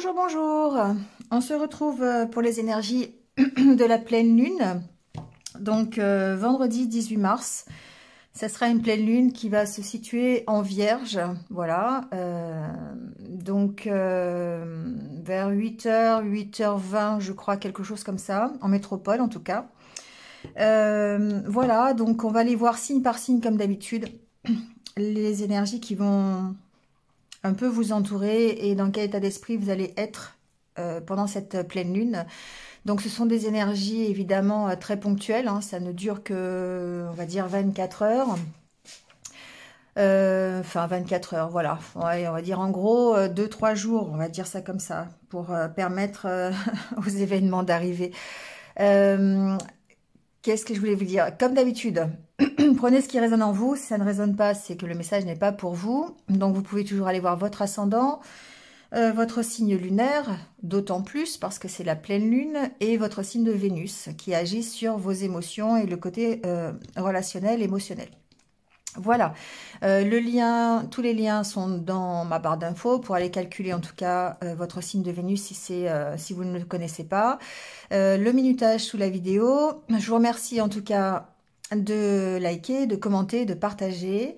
Bonjour, bonjour. On se retrouve pour les énergies de la pleine lune. Donc, vendredi 18 mars, ça sera une pleine lune qui va se situer en Vierge. Voilà. Vers 8h, 8h20, je crois, quelque chose comme ça, en métropole en tout cas. Voilà, donc on va aller voir signe par signe comme d'habitude les énergies qui vont un peu vous entourer et dans quel état d'esprit vous allez être pendant cette pleine lune. Donc ce sont des énergies évidemment très ponctuelles, hein, ça ne dure que, on va dire, 24 heures. Enfin 24 heures, voilà. Ouais, on va dire en gros 2-3 jours, on va dire ça comme ça, pour permettre aux événements d'arriver. Qu'est-ce que je voulais vous dire? Comme d'habitude, prenez ce qui résonne en vous. Si ça ne résonne pas, c'est que le message n'est pas pour vous. Donc vous pouvez toujours aller voir votre ascendant, votre signe lunaire, d'autant plus parce que c'est la pleine lune, et votre signe de Vénus qui agit sur vos émotions et le côté relationnel, émotionnel. Voilà, tous les liens sont dans ma barre d'infos pour aller calculer en tout cas votre signe de Vénus si vous ne le connaissez pas. Le minutage sous la vidéo. Je vous remercie en tout cas de liker, de commenter, de partager,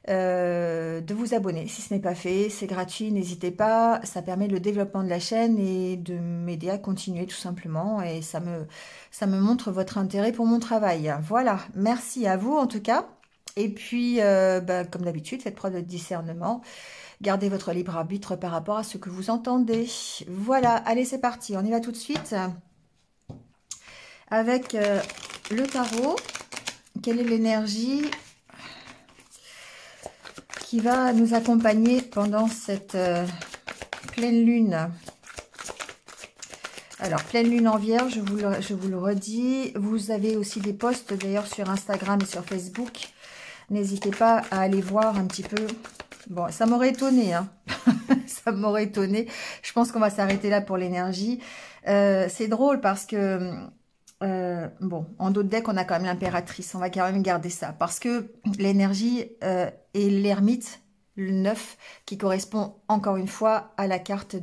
de vous abonner si ce n'est pas fait. C'est gratuit, n'hésitez pas. Ça permet le développement de la chaîne et de m'aider à continuer tout simplement. Et ça me montre votre intérêt pour mon travail. Voilà, merci à vous en tout cas. Et puis, comme d'habitude, faites preuve de discernement. Gardez votre libre arbitre par rapport à ce que vous entendez. Voilà, allez, c'est parti. On y va tout de suite avec le tarot. Quelle est l'énergie qui va nous accompagner pendant cette pleine lune? Alors, pleine lune en Vierge, je vous le redis. Vous avez aussi des posts d'ailleurs sur Instagram et sur Facebook. N'hésitez pas à aller voir un petit peu. Bon, ça m'aurait étonné, hein. Ça m'aurait étonné. Je pense qu'on va s'arrêter là pour l'énergie. C'est drôle parce que, bon, en d'autres decks, on a quand même l'impératrice. On va quand même garder ça. Parce que l'énergie est l'ermite, le 9, qui correspond encore une fois à la carte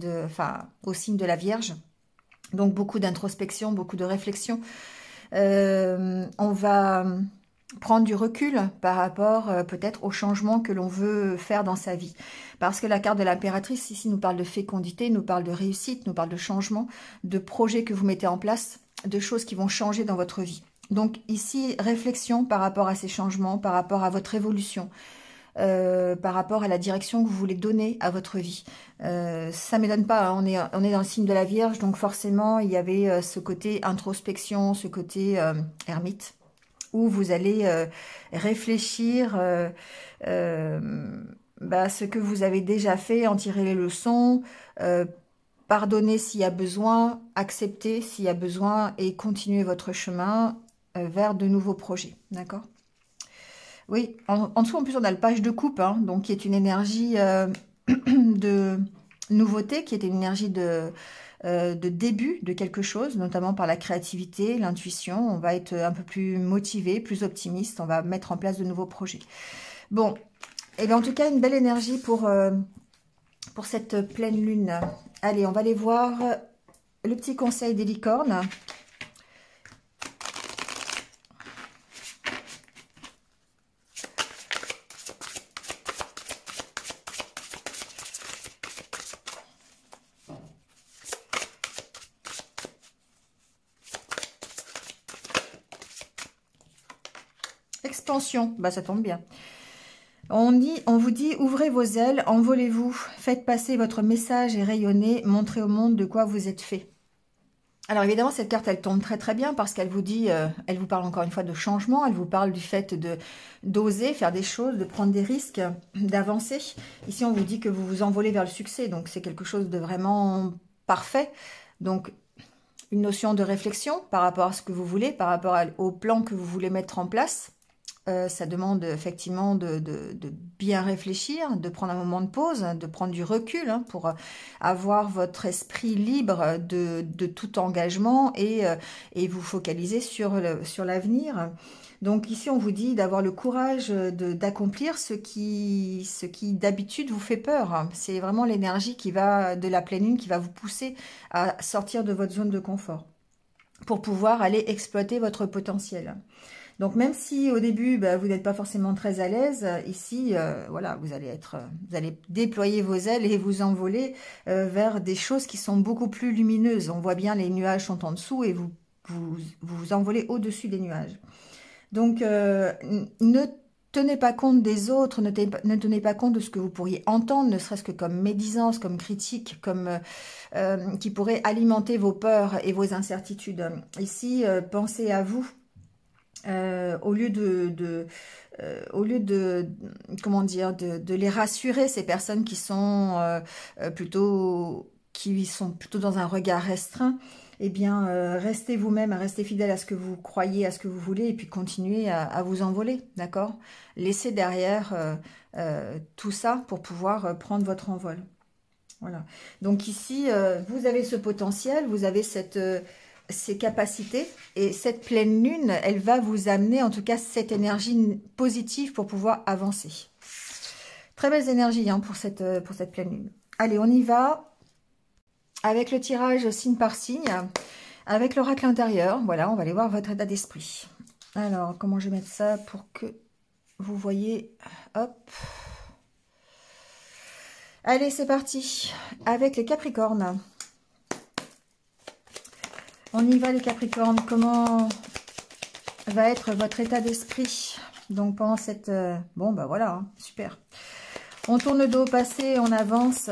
au signe de la Vierge. Donc, beaucoup d'introspection, beaucoup de réflexion. On va prendre du recul par rapport peut-être au changement que l'on veut faire dans sa vie. Parce que la carte de l'impératrice ici nous parle de fécondité, nous parle de réussite, nous parle de changement, de projets que vous mettez en place, de choses qui vont changer dans votre vie. Donc ici, réflexion par rapport à ces changements, par rapport à votre évolution, par rapport à la direction que vous voulez donner à votre vie. Ça ne m'étonne pas, hein, on est dans le signe de la Vierge, donc forcément il y avait ce côté introspection, ce côté ermite, où vous allez réfléchir ce que vous avez déjà fait, en tirer les leçons, pardonner s'il y a besoin, accepter s'il y a besoin et continuer votre chemin vers de nouveaux projets. D'accord? Oui, en dessous en plus on a le page de coupe, hein, donc qui est une énergie de nouveauté, qui est une énergie de début de quelque chose, notamment par la créativité, l'intuition. On va être un peu plus motivé, plus optimiste, on va mettre en place de nouveaux projets. Bon, et bien en tout cas, une belle énergie pour cette pleine lune. Allez, on va aller voir le petit conseil des licornes. Expansion, bah ça tombe bien. On vous dit, ouvrez vos ailes, envolez-vous, faites passer votre message et rayonnez, montrez au monde de quoi vous êtes fait. Alors évidemment, cette carte, elle tombe très très bien parce qu'elle vous dit, elle vous parle encore une fois de changement, elle vous parle du fait d'oser faire des choses, de prendre des risques, d'avancer. Ici, on vous dit que vous vous envolez vers le succès, donc c'est quelque chose de vraiment parfait. Donc, une notion de réflexion par rapport à ce que vous voulez, par rapport au plan que vous voulez mettre en place. Ça demande effectivement de bien réfléchir, de prendre un moment de pause, de prendre du recul pour avoir votre esprit libre de tout engagement et vous focaliser sur l'avenir. Donc ici, on vous dit d'avoir le courage d'accomplir ce qui d'habitude vous fait peur. C'est vraiment l'énergie de la pleine lune qui va vous pousser à sortir de votre zone de confort pour pouvoir aller exploiter votre potentiel. Donc même si au début vous n'êtes pas forcément très à l'aise, ici voilà, vous allez déployer vos ailes et vous envoler vers des choses qui sont beaucoup plus lumineuses. On voit bien les nuages sont en dessous et vous envolez au-dessus des nuages. Donc ne tenez pas compte des autres, ne tenez pas compte de ce que vous pourriez entendre, ne serait-ce que comme médisance, comme critique, qui pourrait alimenter vos peurs et vos incertitudes. Ici, pensez à vous. Au lieu comment dire, de les rassurer, ces personnes qui sont plutôt dans un regard restreint, eh bien, restez vous-même, restez fidèle à ce que vous croyez, à ce que vous voulez, et puis continuez à vous envoler, d'accord? Laissez derrière tout ça pour pouvoir prendre votre envol. Voilà. Donc ici, vous avez ce potentiel, vous avez ces capacités, et cette pleine lune, elle va vous amener en tout cas cette énergie positive pour pouvoir avancer. Très belles énergies pour cette pleine lune. Allez, on y va avec le tirage signe par signe, avec l'oracle intérieur. Voilà, on va aller voir votre état d'esprit. Alors, comment je vais mettre ça pour que vous voyez? Hop. Allez, c'est parti. Avec les Capricornes. On y va les Capricornes, comment va être votre état d'esprit? Donc pendant cette... Bon, bah voilà, super. On tourne le dos au passé, on avance.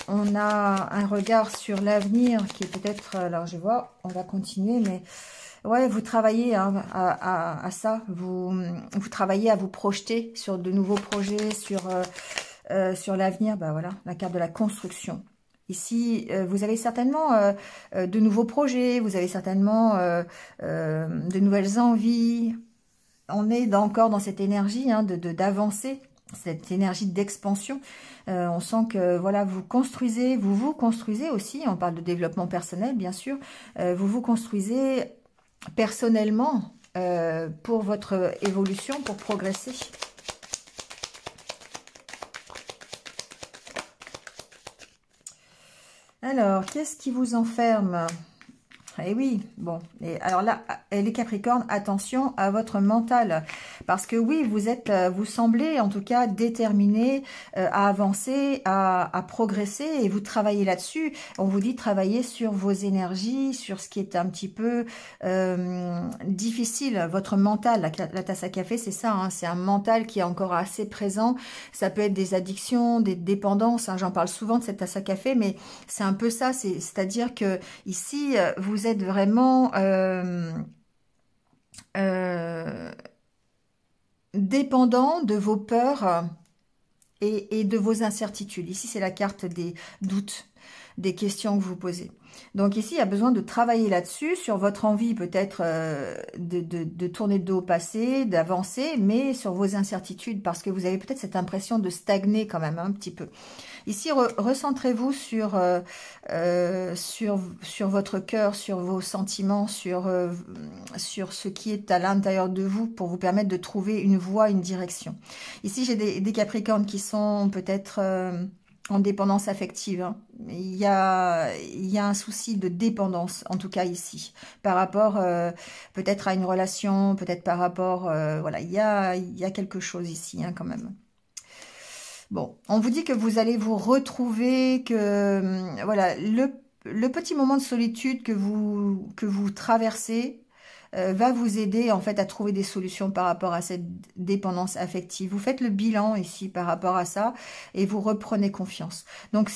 On a un regard sur l'avenir qui est peut-être... Alors je vois, on va continuer, mais... Ouais, vous travaillez à ça. Vous travaillez à vous projeter sur de nouveaux projets, sur l'avenir. Bah voilà, la carte de la construction. Ici, vous avez certainement de nouveaux projets, vous avez certainement de nouvelles envies. On est encore dans cette énergie d'avancer, cette énergie d'expansion. On sent que voilà, vous vous construisez aussi, on parle de développement personnel bien sûr, vous vous construisez personnellement pour votre évolution, pour progresser. Alors, qu'est-ce qui vous enferme? Eh oui, bon. Et alors là, les Capricornes, attention à votre mental. Parce que oui, vous semblez en tout cas déterminé à avancer, à progresser et vous travaillez là-dessus. On vous dit travailler sur vos énergies, sur ce qui est un petit peu difficile. Votre mental, la tasse à café, c'est ça. C'est un mental qui est encore assez présent. Ça peut être des addictions, des dépendances. J'en parle souvent de cette tasse à café, mais c'est un peu ça. C'est-à-dire que ici, vous êtes vraiment dépendant de vos peurs et de vos incertitudes. Ici, c'est la carte des doutes, des questions que vous posez. Donc ici, il y a besoin de travailler là-dessus, sur votre envie peut-être de tourner le dos au passé, d'avancer, mais sur vos incertitudes, parce que vous avez peut-être cette impression de stagner quand même un petit peu. Ici, recentrez-vous sur votre cœur, sur vos sentiments, sur ce qui est à l'intérieur de vous pour vous permettre de trouver une voie, une direction. Ici, j'ai des Capricornes qui sont peut-être en dépendance affective. Il y a un souci de dépendance, en tout cas ici, par rapport peut-être à une relation, peut-être par rapport... voilà, il y a quelque chose ici quand même. Bon, on vous dit que vous allez vous retrouver, que voilà, le petit moment de solitude que vous traversez va vous aider en fait à trouver des solutions par rapport à cette dépendance affective. Vous faites le bilan ici par rapport à ça et vous reprenez confiance. Donc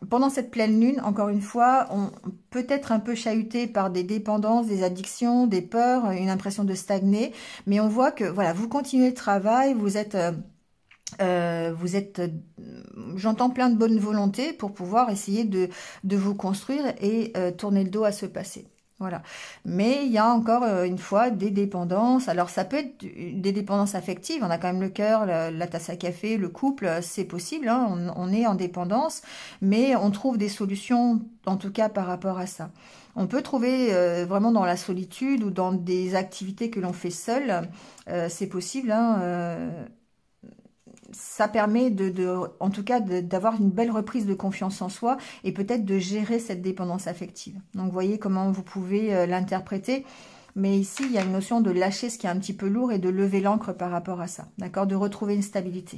pendant cette pleine lune, encore une fois, on peut être un peu chahuté par des dépendances, des addictions, des peurs, une impression de stagner, mais on voit que voilà, vous continuez le travail, vous êtes j'entends plein de bonne volonté pour pouvoir essayer de vous construire et tourner le dos à ce passé. Voilà. Mais il y a encore une fois des dépendances. Alors ça peut être des dépendances affectives. On a quand même le cœur, la tasse à café, le couple, c'est possible. Hein, on est en dépendance, mais on trouve des solutions, en tout cas par rapport à ça. On peut trouver vraiment dans la solitude ou dans des activités que l'on fait seul. C'est possible. Hein, ça permet en tout cas d'avoir une belle reprise de confiance en soi et peut-être de gérer cette dépendance affective. Donc vous voyez comment vous pouvez l'interpréter. Mais ici, il y a une notion de lâcher ce qui est un petit peu lourd et de lever l'ancre par rapport à ça. D'accord? De retrouver une stabilité.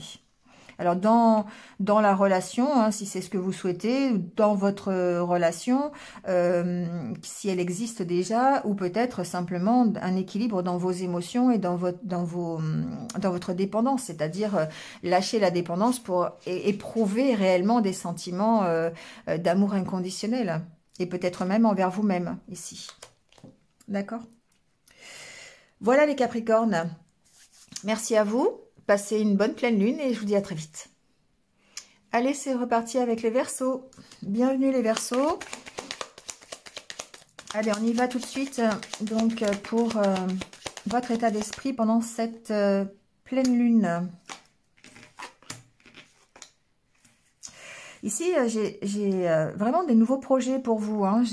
Alors, dans la relation, hein, si c'est ce que vous souhaitez, dans votre relation, si elle existe déjà, ou peut-être simplement un équilibre dans vos émotions et dans votre dépendance, c'est-à-dire lâcher la dépendance pour éprouver réellement des sentiments d'amour inconditionnel, et peut-être même envers vous-même, ici. D'accord? Voilà les Capricornes. Merci à vous. Passez une bonne pleine lune et je vous dis à très vite. Allez, c'est reparti avec les Verseaux. Bienvenue les Verseaux. Allez, on y va tout de suite. Donc, pour votre état d'esprit pendant cette pleine lune. Ici, j'ai vraiment des nouveaux projets pour vous. Hein.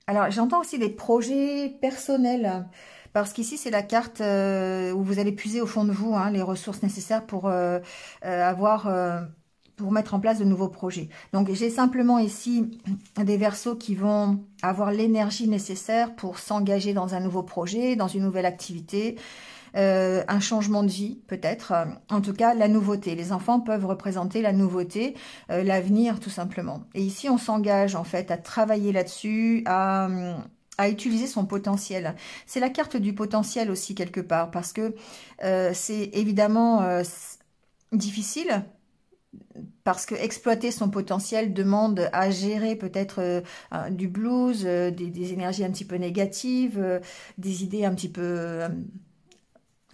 Alors, j'entends aussi des projets personnels. Parce qu'ici, c'est la carte où vous allez puiser au fond de vous hein, les ressources nécessaires pour pour mettre en place de nouveaux projets. Donc, j'ai simplement ici des Verseaux qui vont avoir l'énergie nécessaire pour s'engager dans un nouveau projet, dans une nouvelle activité, un changement de vie peut-être. En tout cas, la nouveauté. Les enfants peuvent représenter la nouveauté, l'avenir tout simplement. Et ici, on s'engage en fait à travailler là-dessus, à utiliser son potentiel. C'est la carte du potentiel aussi quelque part, parce que c'est évidemment difficile, parce que exploiter son potentiel demande à gérer peut-être du blues, des énergies un petit peu négatives, des idées un petit peu,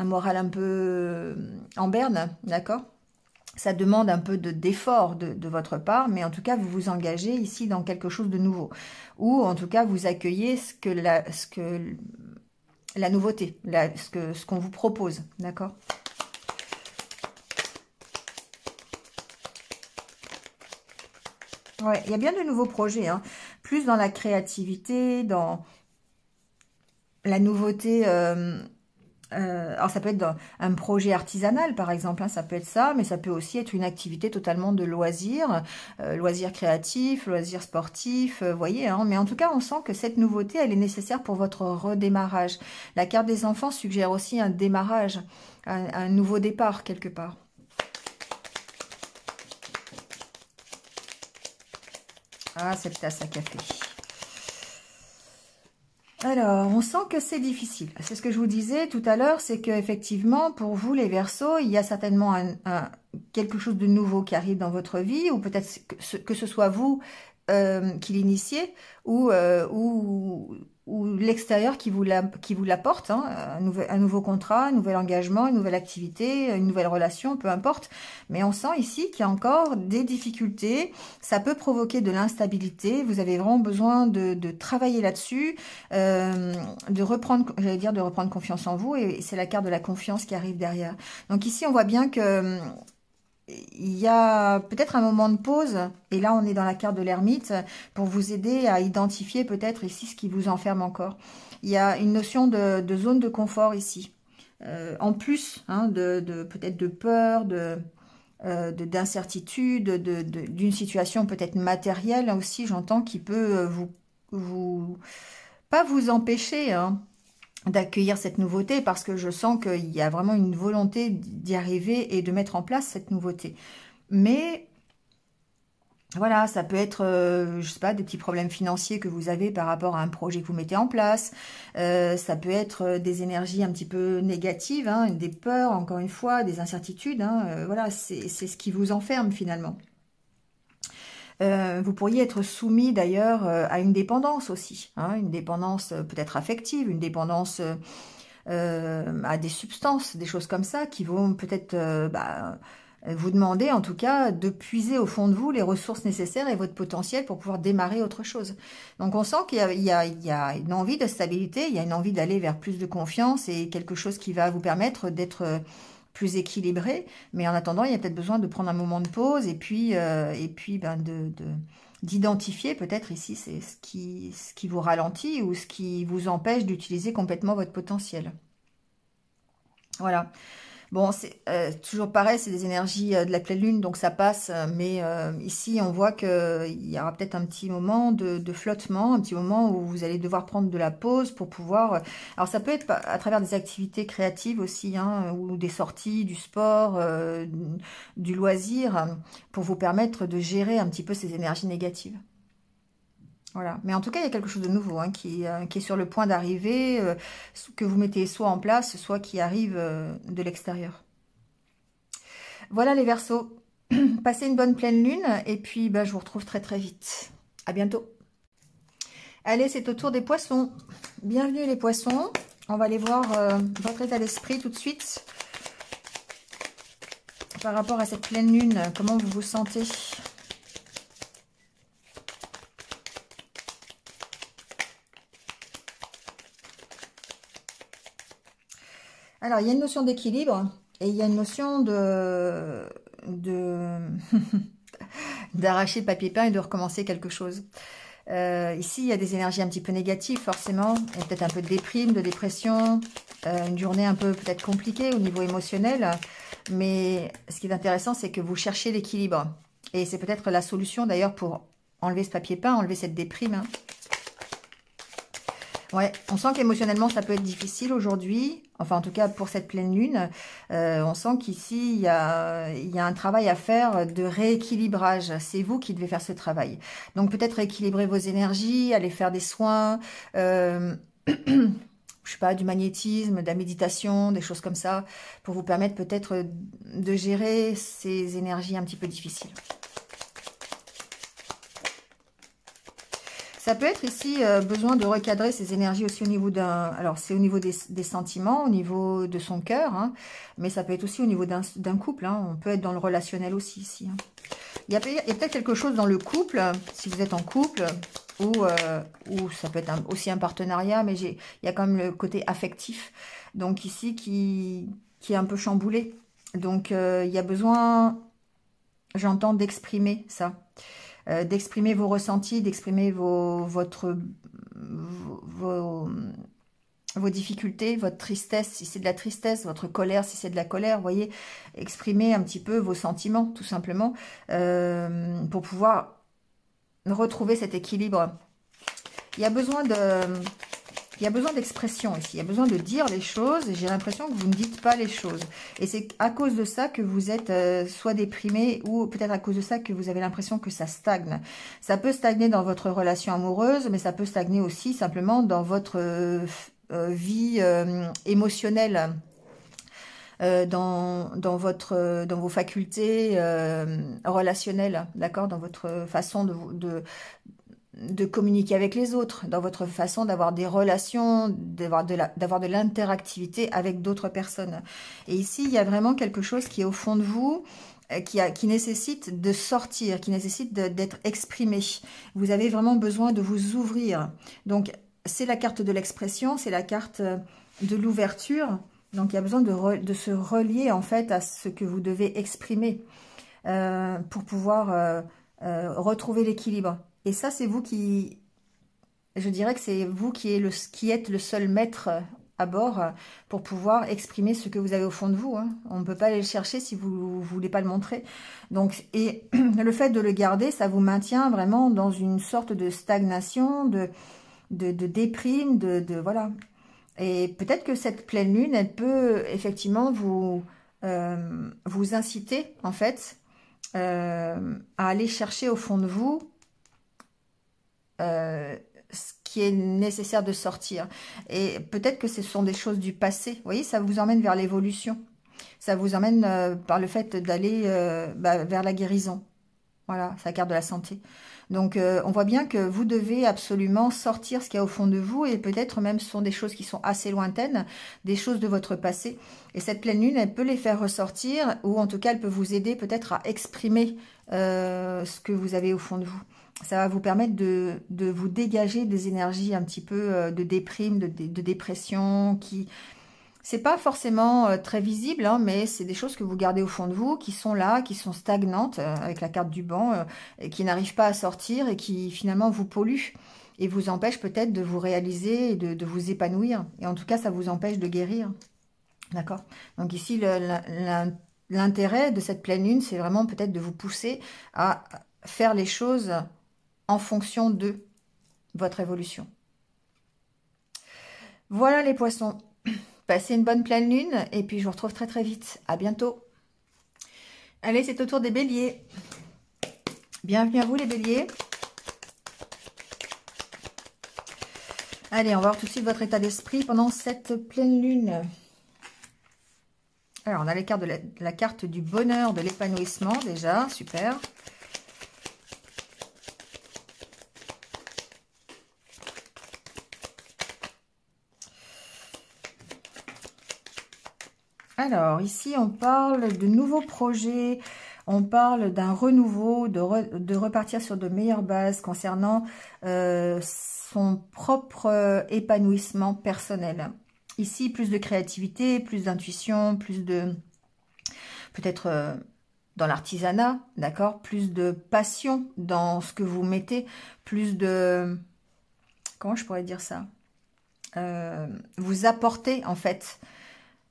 un moral un peu en berne, d'accord ? Ça demande un peu d'effort de votre part, mais en tout cas, vous vous engagez ici dans quelque chose de nouveau. Ou en tout cas, vous accueillez la nouveauté, ce qu'on vous propose, d'accord? Ouais, il y a bien de nouveaux projets, hein. Plus dans la créativité, dans la nouveauté... alors ça peut être un projet artisanal par exemple, hein, ça peut être ça, mais ça peut aussi être une activité totalement de loisirs, loisirs créatifs, loisirs sportifs, vous voyez, hein, mais en tout cas on sent que cette nouveauté elle est nécessaire pour votre redémarrage. La carte des enfants suggère aussi un démarrage, un nouveau départ quelque part. Ah, cette tasse à café. Alors, on sent que c'est difficile. C'est ce que je vous disais tout à l'heure, c'est qu'effectivement, pour vous, les Verseaux, il y a certainement quelque chose de nouveau qui arrive dans votre vie, ou peut-être que ce soit vous qui l'initiez, ou l'extérieur qui vous l'apporte, hein, un nouveau contrat, un nouvel engagement, une nouvelle activité, une nouvelle relation, peu importe. Mais on sent ici qu'il y a encore des difficultés, ça peut provoquer de l'instabilité, vous avez vraiment besoin de travailler là-dessus, de reprendre, j'allais dire, de reprendre confiance en vous, et c'est la carte de la confiance qui arrive derrière. Donc ici, on voit bien que il y a peut-être un moment de pause, et là on est dans la carte de l'ermite, pour vous aider à identifier peut-être ici ce qui vous enferme encore. Il y a une notion de zone de confort ici, en plus hein, peut-être de peur, d'incertitude, d'une situation peut-être matérielle aussi, j'entends, qui peut pas vous empêcher hein, d'accueillir cette nouveauté, parce que je sens qu'il y a vraiment une volonté d'y arriver et de mettre en place cette nouveauté. Mais voilà, ça peut être, je sais pas, des petits problèmes financiers que vous avez par rapport à un projet que vous mettez en place. Ça peut être des énergies un petit peu négatives, hein, des peurs, encore une fois, des incertitudes. Hein, voilà, c'est ce qui vous enferme finalement. Vous pourriez être soumis d'ailleurs à une dépendance aussi, hein, une dépendance peut-être affective, une dépendance à des substances, des choses comme ça qui vont peut-être vous demandez en tout cas de puiser au fond de vous les ressources nécessaires et votre potentiel pour pouvoir démarrer autre chose. Donc on sent qu'il y a une envie de stabilité, il y a une envie d'aller vers plus de confiance et quelque chose qui va vous permettre d'être plus équilibré. Mais en attendant, il y a peut-être besoin de prendre un moment de pause et puis ben d'identifier peut-être ici c'est ce qui vous ralentit ou ce qui vous empêche d'utiliser complètement votre potentiel. Voilà. Bon, c'est toujours pareil, c'est des énergies de la pleine lune, donc ça passe. Mais ici, on voit qu'il y aura peut-être un petit moment de flottement, un petit moment où vous allez devoir prendre de la pause pour pouvoir... Alors, ça peut être à travers des activités créatives aussi, hein, ou des sorties, du sport, du loisir, pour vous permettre de gérer un petit peu ces énergies négatives. Voilà, mais en tout cas, il y a quelque chose de nouveau hein, qui est sur le point d'arriver, que vous mettez soit en place, soit qui arrive de l'extérieur. Voilà les Verseaux. Passez une bonne pleine lune et puis bah, je vous retrouve très très vite. À bientôt. Allez, c'est au tour des Poissons. Bienvenue les Poissons. On va aller voir votre état d'esprit tout de suite. Par rapport à cette pleine lune, comment vous vous sentez ? Alors, il y a une notion d'équilibre et il y a une notion d'arracher le papier peint et de recommencer quelque chose. Ici, il y a des énergies un petit peu négatives, forcément. Il y a peut-être un peu de déprime, de dépression, une journée un peu peut-être compliquée au niveau émotionnel. Mais ce qui est intéressant, c'est que vous cherchez l'équilibre. Et c'est peut-être la solution, d'ailleurs, pour enlever ce papier peint, enlever cette déprime. Hein. Ouais, on sent qu'émotionnellement, ça peut être difficile aujourd'hui. Enfin, en tout cas, pour cette pleine lune, on sent qu'ici, il y a un travail à faire de rééquilibrage. C'est vous qui devez faire ce travail. Donc, peut-être rééquilibrer vos énergies, aller faire des soins, je sais pas, du magnétisme, de la méditation, des choses comme ça, pour vous permettre peut-être de gérer ces énergies un petit peu difficiles. Ça peut être ici besoin de recadrer ses énergies aussi au niveau d'un... Alors, c'est au niveau des sentiments, au niveau de son cœur, hein, mais ça peut être aussi au niveau d'un couple. Hein, on peut être dans le relationnel aussi ici. Hein. Il y a peut-être quelque chose dans le couple, si vous êtes en couple, ou ça peut être aussi un partenariat, mais il y a quand même le côté affectif, donc ici, qui est un peu chamboulé. Donc, il y a besoin, j'entends, d'exprimer ça. D'exprimer vos ressentis, d'exprimer vos difficultés, votre tristesse, si c'est de la tristesse, votre colère, si c'est de la colère, vous voyez, exprimer un petit peu vos sentiments, tout simplement, pour pouvoir retrouver cet équilibre. Il y a besoin d'expression ici, il y a besoin de dire les choses, et j'ai l'impression que vous ne dites pas les choses. Et c'est à cause de ça que vous êtes soit déprimé, ou peut-être à cause de ça que vous avez l'impression que ça stagne. Ça peut stagner dans votre relation amoureuse, mais ça peut stagner aussi simplement dans votre vie émotionnelle, dans vos facultés relationnelles, d'accord, dans votre façon de communiquer avec les autres, dans votre façon d'avoir des relations, d'avoir de l'interactivité avec d'autres personnes. Et ici, il y a vraiment quelque chose qui est au fond de vous, qui nécessite de sortir, qui nécessite d'être exprimé. Vous avez vraiment besoin de vous ouvrir. Donc, c'est la carte de l'expression, c'est la carte de l'ouverture. Donc, il y a besoin de se relier, en fait, à ce que vous devez exprimer pour pouvoir retrouver l'équilibre. Et ça, c'est vous qui... Je dirais que c'est vous qui êtes le seul maître à bord pour pouvoir exprimer ce que vous avez au fond de vous. Hein. On ne peut pas aller le chercher si vous ne voulez pas le montrer. Donc, et le fait de le garder, ça vous maintient vraiment dans une sorte de stagnation, de déprime, voilà. Et peut-être que cette pleine lune, elle peut effectivement vous inciter, en fait, à aller chercher au fond de vous ce qui est nécessaire de sortir. Et peut-être que ce sont des choses du passé. Vous voyez, ça vous emmène vers l'évolution. Ça vous emmène par le fait d'aller vers la guérison. Voilà, c'est la carte de la santé. Donc, on voit bien que vous devez absolument sortir ce qu'il y a au fond de vous et peut-être même ce sont des choses qui sont assez lointaines, des choses de votre passé. Et cette pleine lune, elle peut les faire ressortir ou en tout cas, elle peut vous aider peut-être à exprimer ce que vous avez au fond de vous. Ça va vous permettre de vous dégager des énergies un petit peu de déprime, de dépression qui... C'est pas forcément très visible, hein, mais c'est des choses que vous gardez au fond de vous, qui sont là, qui sont stagnantes, avec la carte du banc, et qui n'arrivent pas à sortir et qui finalement vous polluent et vous empêchent peut-être de vous réaliser et de vous épanouir. Et en tout cas, ça vous empêche de guérir. D'accord? Donc ici, l'intérêt de cette pleine lune, c'est vraiment peut-être de vous pousser à faire les choses en fonction de votre évolution. Voilà les poissons. Passez une bonne pleine lune et puis je vous retrouve très très vite. À bientôt. Allez, c'est au tour des béliers. Bienvenue à vous les béliers. Allez, on va voir tout de suite votre état d'esprit pendant cette pleine lune. Alors, on a les cartes de la carte du bonheur, de l'épanouissement déjà. Super. Alors, ici, on parle de nouveaux projets, on parle d'un renouveau, de repartir sur de meilleures bases concernant son propre épanouissement personnel. Ici, plus de créativité, plus d'intuition, plus de... peut-être dans l'artisanat, d'accord? Plus de passion dans ce que vous mettez, plus de... comment je pourrais dire ça? Vous apportez, en fait...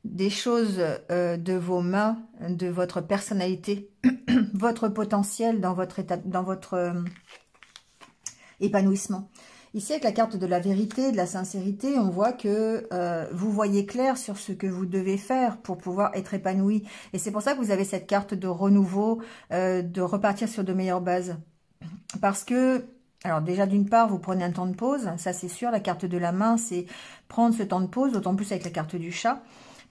des choses de vos mains, de votre personnalité, votre potentiel dans votre épanouissement. Ici, avec la carte de la vérité, de la sincérité, on voit que vous voyez clair sur ce que vous devez faire pour pouvoir être épanoui. Et c'est pour ça que vous avez cette carte de renouveau, de repartir sur de meilleures bases. Parce que... alors déjà d'une part, vous prenez un temps de pause, ça c'est sûr, la carte de la main, c'est prendre ce temps de pause, d'autant plus avec la carte du chat.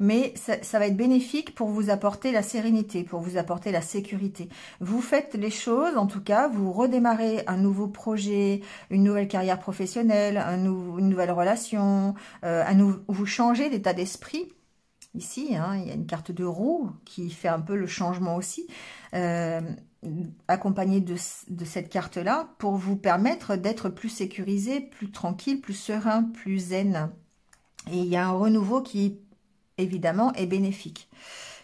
Mais ça va être bénéfique pour vous apporter la sérénité, pour vous apporter la sécurité. Vous faites les choses, en tout cas, vous redémarrez un nouveau projet, une nouvelle carrière professionnelle, une nouvelle relation, vous changez d'état d'esprit. Ici, hein, il y a une carte de roue qui fait un peu le changement aussi, accompagnée de cette carte-là, pour vous permettre d'être plus sécurisé, plus tranquille, plus serein, plus zen. Et il y a un renouveau qui... évidemment, est bénéfique.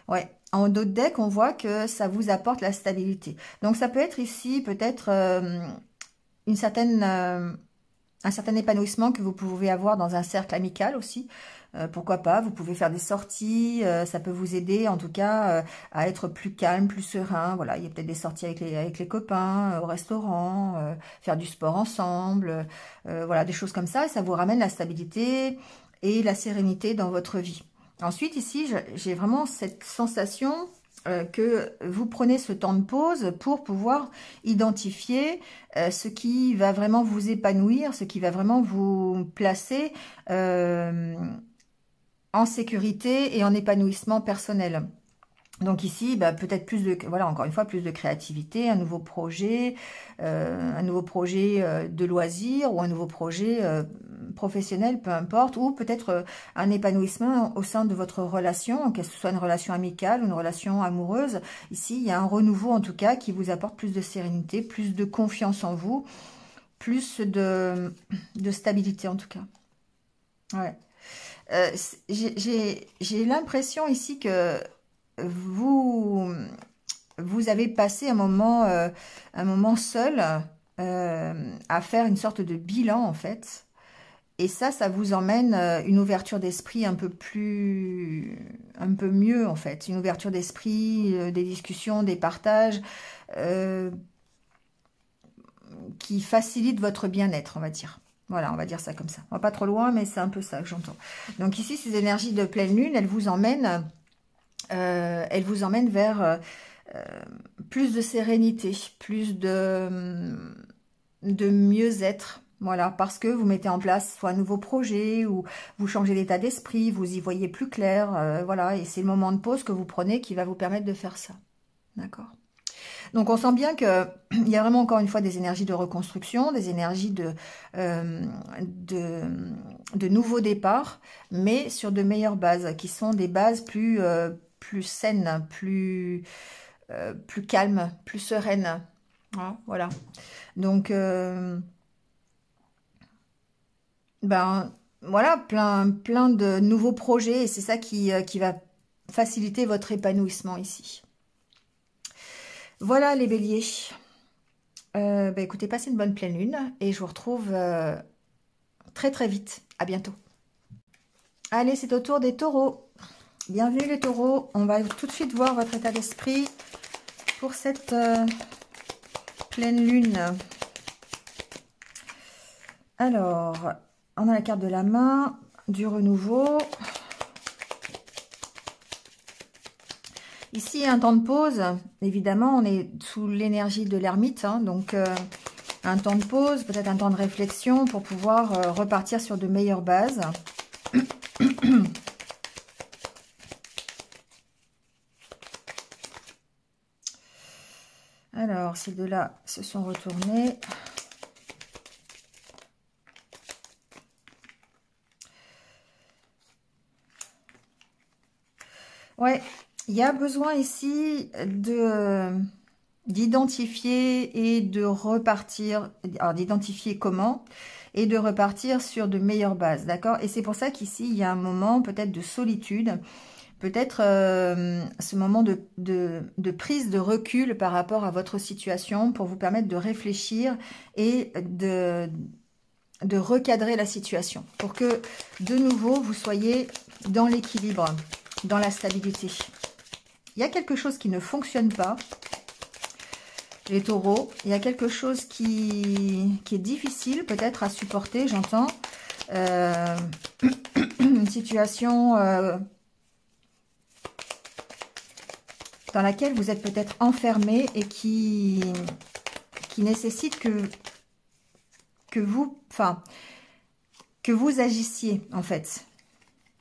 Ouais. En dos de deck, on voit que ça vous apporte la stabilité. Donc, ça peut être ici, peut-être, un certain épanouissement que vous pouvez avoir dans un cercle amical aussi. Pourquoi pas, vous pouvez faire des sorties, ça peut vous aider, en tout cas, à être plus calme, plus serein. Voilà, il y a peut-être des sorties avec les copains, au restaurant, faire du sport ensemble. Voilà, des choses comme ça. Et ça vous ramène la stabilité et la sérénité dans votre vie. Ensuite, ici, j'ai vraiment cette sensation que vous prenez ce temps de pause pour pouvoir identifier ce qui va vraiment vous épanouir, ce qui va vraiment vous placer en sécurité et en épanouissement personnel. Donc ici, bah, peut-être plus de, voilà, encore une fois, plus de créativité, un nouveau projet de loisir ou un nouveau projet professionnel, peu importe, ou peut-être un épanouissement au sein de votre relation, que ce soit une relation amicale ou une relation amoureuse. Ici, il y a un renouveau en tout cas qui vous apporte plus de sérénité, plus de confiance en vous, plus de stabilité en tout cas. Ouais. J'ai l'impression ici que vous avez passé un moment seul à faire une sorte de bilan en fait. Et ça vous emmène une ouverture d'esprit un peu mieux en fait. Une ouverture d'esprit, des discussions, des partages qui facilitent votre bien-être, on va dire. Voilà, on va dire ça comme ça. On va pas trop loin, mais c'est un peu ça que j'entends. Donc ici, ces énergies de pleine lune, elles vous emmènent vers plus de sérénité, plus de mieux-être. Voilà, parce que vous mettez en place soit un nouveau projet ou vous changez d'état d'esprit, vous y voyez plus clair. Voilà, et c'est le moment de pause que vous prenez qui va vous permettre de faire ça. D'accord ? Donc on sent bien que il y a vraiment encore une fois des énergies de reconstruction, des énergies de nouveaux départs, mais sur de meilleures bases, qui sont des bases plus saines, plus calmes, plus sereines. Voilà. Donc, ben voilà, plein de nouveaux projets, et c'est ça qui va faciliter votre épanouissement ici. Voilà les béliers. Écoutez, passez une bonne pleine lune et je vous retrouve très très vite. À bientôt. Allez, c'est au tour des taureaux. Bienvenue les taureaux. On va tout de suite voir votre état d'esprit pour cette pleine lune. Alors, on a la carte de la main, du renouveau. Ici, un temps de pause. Évidemment, on est sous l'énergie de l'ermite, hein, donc un temps de pause, peut-être un temps de réflexion pour pouvoir repartir sur de meilleures bases. Alors, ces deux-là se sont retournés. Ouais, il y a besoin ici d'identifier et de repartir, alors d'identifier comment, et de repartir sur de meilleures bases, d'accord? Et c'est pour ça qu'ici, il y a un moment peut-être de solitude, peut-être ce moment de prise de recul par rapport à votre situation pour vous permettre de réfléchir et de recadrer la situation pour que de nouveau vous soyez dans l'équilibre, dans la stabilité. Il y a quelque chose qui ne fonctionne pas, les taureaux. Il y a quelque chose qui est difficile peut-être à supporter, j'entends. Une situation dans laquelle vous êtes peut-être enfermé et qui nécessite que vous agissiez en fait.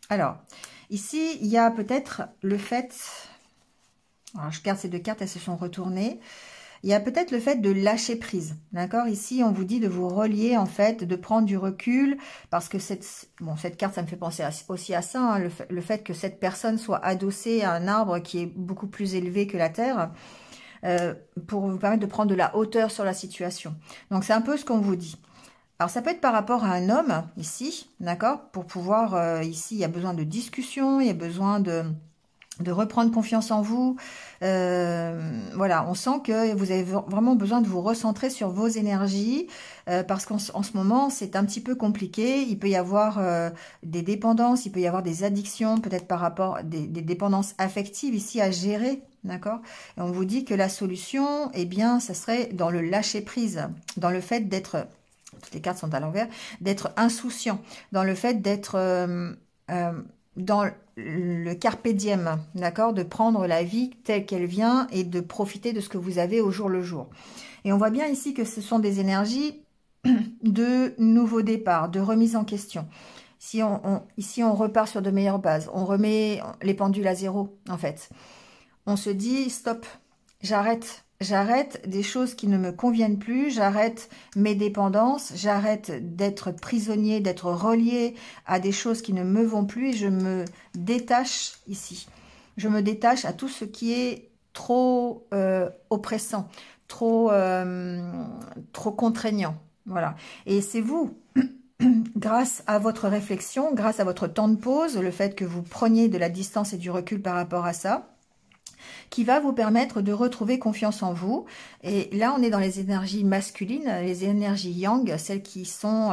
Alors, ici, il y a peut-être le fait... Alors, je garde ces deux cartes, elles se sont retournées. Il y a peut-être le fait de lâcher prise, d'accord? Ici, on vous dit de vous relier, en fait, de prendre du recul, parce que cette carte, ça me fait penser aussi à ça, hein, le fait que cette personne soit adossée à un arbre qui est beaucoup plus élevé que la terre, pour vous permettre de prendre de la hauteur sur la situation. Donc, c'est un peu ce qu'on vous dit. Alors, ça peut être par rapport à un homme, ici, d'accord? Pour pouvoir, ici, il y a besoin de discussion, il y a besoin de reprendre confiance en vous. Voilà, on sent que vous avez vraiment besoin de vous recentrer sur vos énergies, parce qu'en ce moment, c'est un petit peu compliqué. Il peut y avoir des dépendances, il peut y avoir des addictions, peut-être par rapport à des dépendances affectives ici à gérer, d'accord? Et on vous dit que la solution, eh bien, ça serait dans le lâcher-prise, dans le fait d'être... Toutes les cartes sont à l'envers, d'être insouciant, dans le fait d'être dans le carpe diem, d'accord, de prendre la vie telle qu'elle vient et de profiter de ce que vous avez au jour le jour. Et on voit bien ici que ce sont des énergies de nouveau départ, de remise en question. Ici, on repart sur de meilleures bases, on remet les pendules à zéro, en fait. On se dit, stop, j'arrête des choses qui ne me conviennent plus, j'arrête mes dépendances, j'arrête d'être prisonnier, d'être relié à des choses qui ne me vont plus et je me détache ici. Je me détache à tout ce qui est trop oppressant, trop contraignant. Voilà. Et c'est vous, grâce à votre réflexion, grâce à votre temps de pause, le fait que vous preniez de la distance et du recul par rapport à ça, qui va vous permettre de retrouver confiance en vous. Et là, on est dans les énergies masculines, les énergies yang, celles qui sont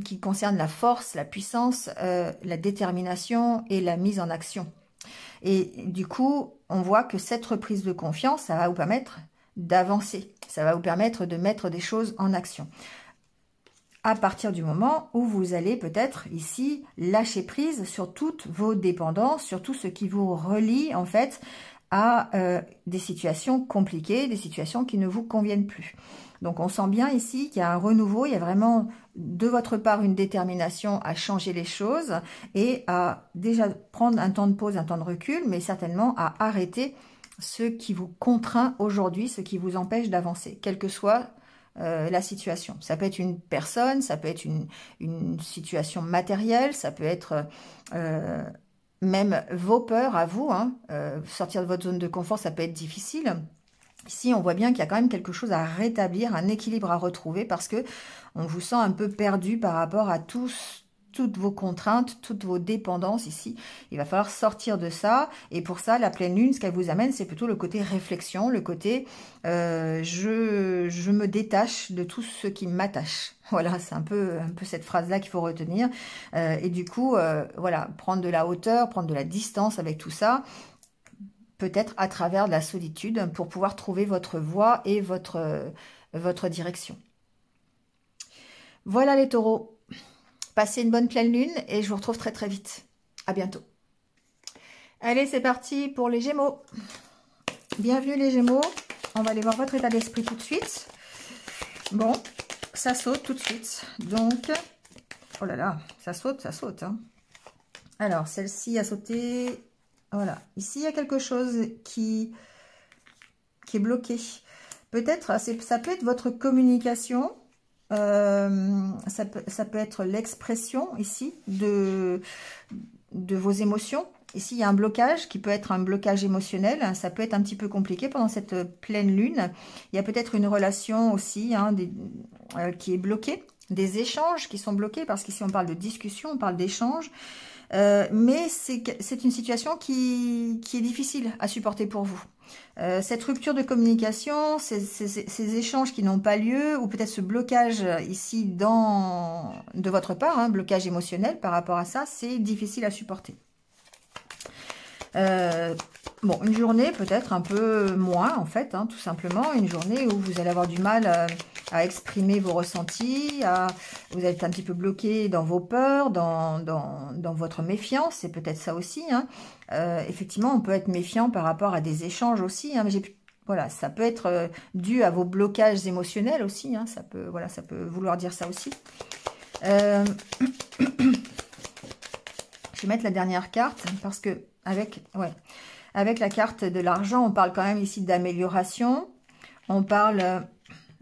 qui concernent la force, la puissance, la détermination et la mise en action. Et du coup, on voit que cette reprise de confiance, ça va vous permettre d'avancer. Ça va vous permettre de mettre des choses en action. À partir du moment où vous allez peut-être ici lâcher prise sur toutes vos dépendances, sur tout ce qui vous relie en fait à des situations compliquées, des situations qui ne vous conviennent plus. Donc on sent bien ici qu'il y a un renouveau, il y a vraiment de votre part une détermination à changer les choses et à déjà prendre un temps de pause, un temps de recul, mais certainement à arrêter ce qui vous contraint aujourd'hui, ce qui vous empêche d'avancer, quelle que soit la situation. Ça peut être une personne, ça peut être une situation matérielle, ça peut être même vos peurs à vous. Hein. Sortir de votre zone de confort, ça peut être difficile. Ici, on voit bien qu'il y a quand même quelque chose à rétablir, un équilibre à retrouver parce que on vous sent un peu perdu par rapport à toutes vos contraintes, toutes vos dépendances ici. Il va falloir sortir de ça. Et pour ça, la pleine lune, ce qu'elle vous amène, c'est plutôt le côté réflexion, le côté je me détache de tout ce qui m'attache. Voilà, c'est un peu cette phrase-là qu'il faut retenir. Et du coup, voilà, prendre de la hauteur, prendre de la distance avec tout ça, peut-être à travers de la solitude, pour pouvoir trouver votre voie et votre direction. Voilà les taureaux. Passez une bonne pleine lune et je vous retrouve très très vite. À bientôt. Allez, c'est parti pour les Gémeaux. Bienvenue les Gémeaux. On va aller voir votre état d'esprit tout de suite. Bon, ça saute tout de suite. Donc, oh là là, ça saute, hein. Alors, celle-ci a sauté. Voilà. Ici, il y a quelque chose qui est bloqué. Peut-être, ça peut être votre communication. Ça peut être l'expression ici de vos émotions. Ici, il y a un blocage qui peut être un blocage émotionnel. Ça peut être un petit peu compliqué pendant cette pleine lune. Il y a peut-être une relation aussi hein, qui est bloquée. Des échanges qui sont bloqués parce qu'ici, on parle de discussion, on parle d'échanges. Mais c'est une situation qui est difficile à supporter pour vous. Cette rupture de communication, ces échanges qui n'ont pas lieu, ou peut-être ce blocage ici de votre part, hein, blocage émotionnel par rapport à ça, c'est difficile à supporter. Bon, une journée peut-être un peu moins en fait, hein, tout simplement, une journée où vous allez avoir du mal à exprimer vos ressentis, vous êtes un petit peu bloqué dans vos peurs, dans votre méfiance, c'est peut-être ça aussi. Hein. Effectivement, on peut être méfiant par rapport à des échanges aussi, hein, mais voilà, ça peut être dû à vos blocages émotionnels aussi, hein, ça peut vouloir dire ça aussi. Je vais mettre la dernière carte parce que avec la carte de l'argent, on parle quand même ici d'amélioration. On parle...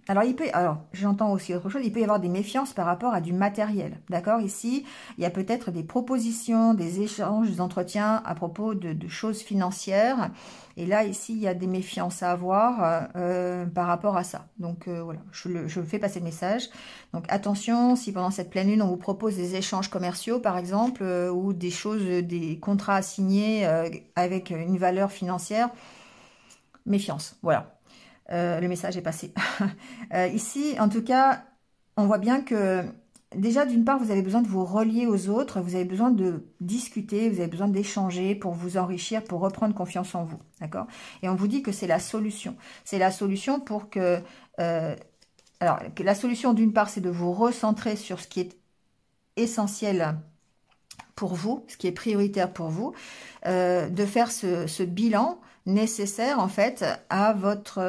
Alors, j'entends aussi autre chose, il peut y avoir des méfiances par rapport à du matériel. D'accord? Ici, il y a peut-être des propositions, des échanges, des entretiens à propos de choses financières. Et là, ici, il y a des méfiances à avoir par rapport à ça. Donc, voilà, je fais passer le message. Donc, attention, si pendant cette pleine lune, on vous propose des échanges commerciaux, par exemple, ou des contrats à signer avec une valeur financière, méfiance, voilà. Le message est passé. Ici, en tout cas, on voit bien que déjà, d'une part, vous avez besoin de vous relier aux autres, vous avez besoin de discuter, vous avez besoin d'échanger pour vous enrichir, pour reprendre confiance en vous. D'accord? Et on vous dit que c'est la solution. C'est la solution pour que... alors, la solution, d'une part, c'est de vous recentrer sur ce qui est essentiel pour vous, ce qui est prioritaire pour vous, de faire ce bilan nécessaire en fait à votre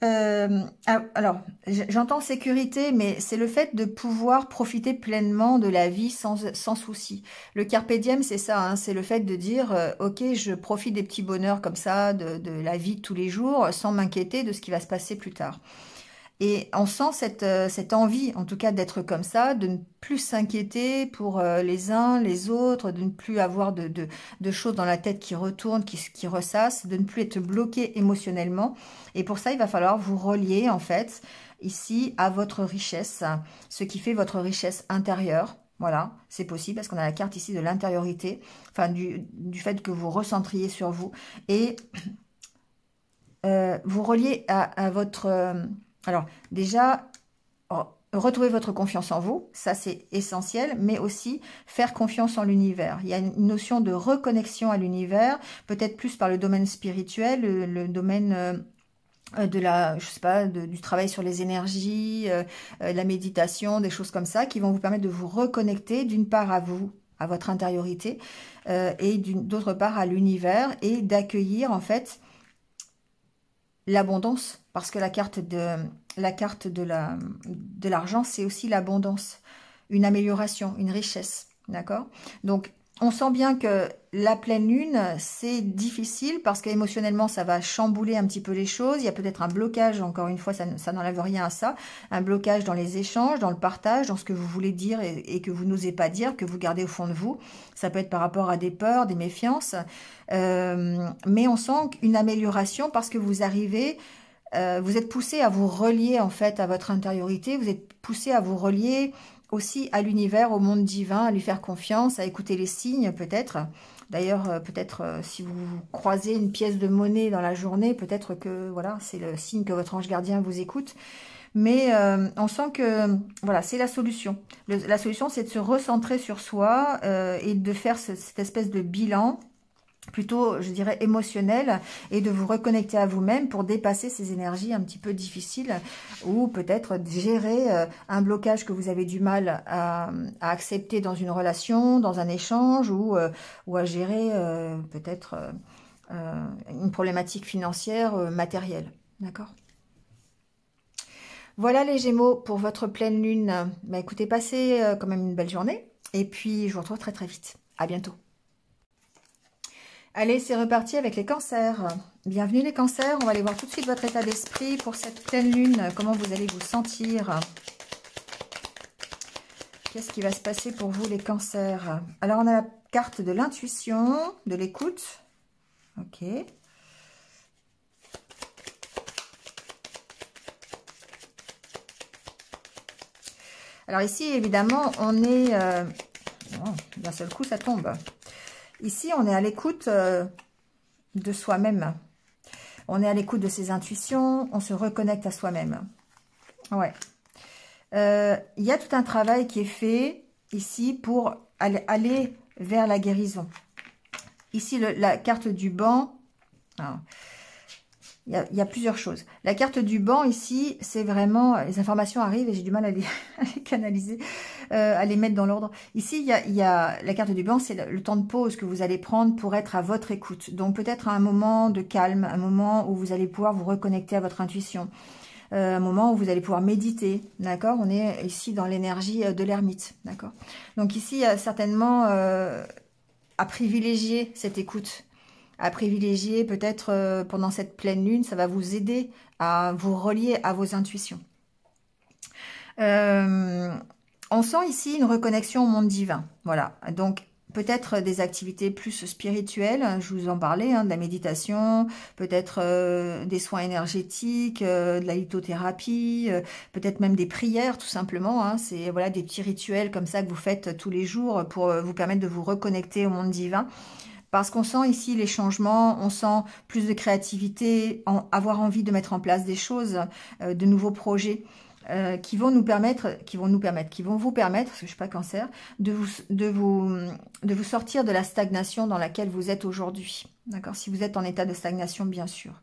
alors j'entends sécurité, mais c'est le fait de pouvoir profiter pleinement de la vie sans souci. Le carpe diem, c'est ça, hein, c'est le fait de dire ok, je profite des petits bonheurs comme ça de la vie de tous les jours sans m'inquiéter de ce qui va se passer plus tard. Et on sent cette envie, en tout cas, d'être comme ça, de ne plus s'inquiéter pour les uns, les autres, de ne plus avoir de choses dans la tête qui retournent, qui ressassent, de ne plus être bloqué émotionnellement. Et pour ça, il va falloir vous relier, en fait, ici, à votre richesse, ce qui fait votre richesse intérieure. Voilà, c'est possible parce qu'on a la carte ici de l'intériorité, enfin du fait que vous recentriez sur vous. Et vous reliez à votre... alors, déjà, retrouver votre confiance en vous, ça c'est essentiel, mais aussi faire confiance en l'univers. Il y a une notion de reconnexion à l'univers, peut-être plus par le domaine spirituel, le domaine je sais pas, du travail sur les énergies, la méditation, des choses comme ça, qui vont vous permettre de vous reconnecter d'une part à vous, à votre intériorité, et d'autre part à l'univers, et d'accueillir en fait l'abondance, parce que la carte de l'argent, c'est aussi l'abondance, une amélioration, une richesse, d'accord? Donc, On sent bien que la pleine lune, c'est difficile parce qu'émotionnellement, ça va chambouler un petit peu les choses. Il y a peut-être un blocage, encore une fois, ça n'enlève rien à ça. Un blocage dans les échanges, dans le partage, dans ce que vous voulez dire et que vous n'osez pas dire, que vous gardez au fond de vous. Ça peut être par rapport à des peurs, des méfiances. Mais on sent une amélioration parce que vous arrivez... vous êtes poussé à vous relier en fait à votre intériorité. Vous êtes poussé à vous relier aussi à l'univers, au monde divin, à lui faire confiance, à écouter les signes peut-être. D'ailleurs, peut-être si vous croisez une pièce de monnaie dans la journée, peut-être que voilà, c'est le signe que votre ange gardien vous écoute. Mais on sent que voilà, c'est la solution. La solution, c'est de se recentrer sur soi et de faire cette espèce de bilan plutôt, je dirais, émotionnel, et de vous reconnecter à vous-même pour dépasser ces énergies un petit peu difficiles, ou peut-être gérer un blocage que vous avez du mal à accepter dans une relation, dans un échange, ou à gérer peut-être une problématique financière, matérielle. D'accord ? Voilà les Gémeaux pour votre pleine lune. Bah, écoutez, passez quand même une belle journée, et puis je vous retrouve très très vite. À bientôt. Allez, c'est reparti avec les cancers. Bienvenue les cancers, on va aller voir tout de suite votre état d'esprit pour cette pleine lune. Comment vous allez vous sentir? Qu'est-ce qui va se passer pour vous les cancers? Alors on a la carte de l'intuition, de l'écoute. Ok. Alors ici, évidemment, on est... d'un seul coup, ça tombe. Ici, on est à l'écoute de soi-même. On est à l'écoute de ses intuitions, on se reconnecte à soi-même. Ouais. Il y a tout un travail qui est fait ici pour aller vers la guérison. Ici, la carte du banc. Alors, il y a plusieurs choses. La carte du banc ici, c'est vraiment... Les informations arrivent et j'ai du mal à les canaliser, à les mettre dans l'ordre. Ici, il y a la carte du banc, c'est le temps de pause que vous allez prendre pour être à votre écoute. Donc peut-être un moment de calme, un moment où vous allez pouvoir vous reconnecter à votre intuition. Un moment où vous allez pouvoir méditer, d'accord? On est ici dans l'énergie de l'ermite, d'accord? Donc ici, il y a certainement à privilégier cette écoute. À privilégier peut-être pendant cette pleine lune, ça va vous aider à vous relier à vos intuitions. On sent ici une reconnexion au monde divin, voilà, donc peut-être des activités plus spirituelles, je vous en parlais, hein, de la méditation, peut-être des soins énergétiques, de la lithothérapie, peut-être même des prières tout simplement, hein, c'est voilà, des petits rituels comme ça que vous faites tous les jours pour vous permettre de vous reconnecter au monde divin. Parce qu'on sent ici les changements, on sent plus de créativité, avoir envie de mettre en place des choses, de nouveaux projets qui vont vous permettre, parce que je ne suis pas cancer, de vous sortir de la stagnation dans laquelle vous êtes aujourd'hui. D'accord ? Si vous êtes en état de stagnation, bien sûr.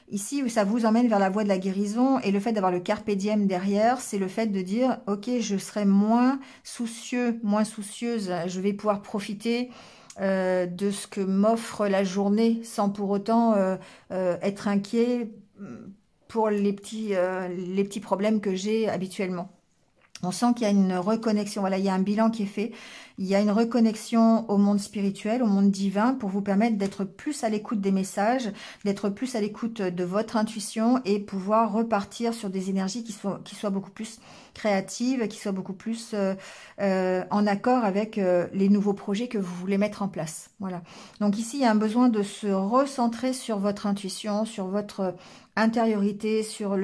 Ici, ça vous emmène vers la voie de la guérison et le fait d'avoir le carpe diem derrière, c'est le fait de dire, ok, je serai moins soucieux, moins soucieuse, je vais pouvoir profiter de ce que m'offre la journée sans pour autant être inquiet pour les petits problèmes que j'ai habituellement. On sent qu'il y a une reconnexion, voilà, il y a un bilan qui est fait, il y a une reconnexion au monde spirituel, au monde divin, pour vous permettre d'être plus à l'écoute des messages, d'être plus à l'écoute de votre intuition et pouvoir repartir sur des énergies qui soient beaucoup plus créatives, qui soient beaucoup plus en accord avec les nouveaux projets que vous voulez mettre en place. Voilà. Donc ici, il y a un besoin de se recentrer sur votre intuition, sur votre intériorité, sur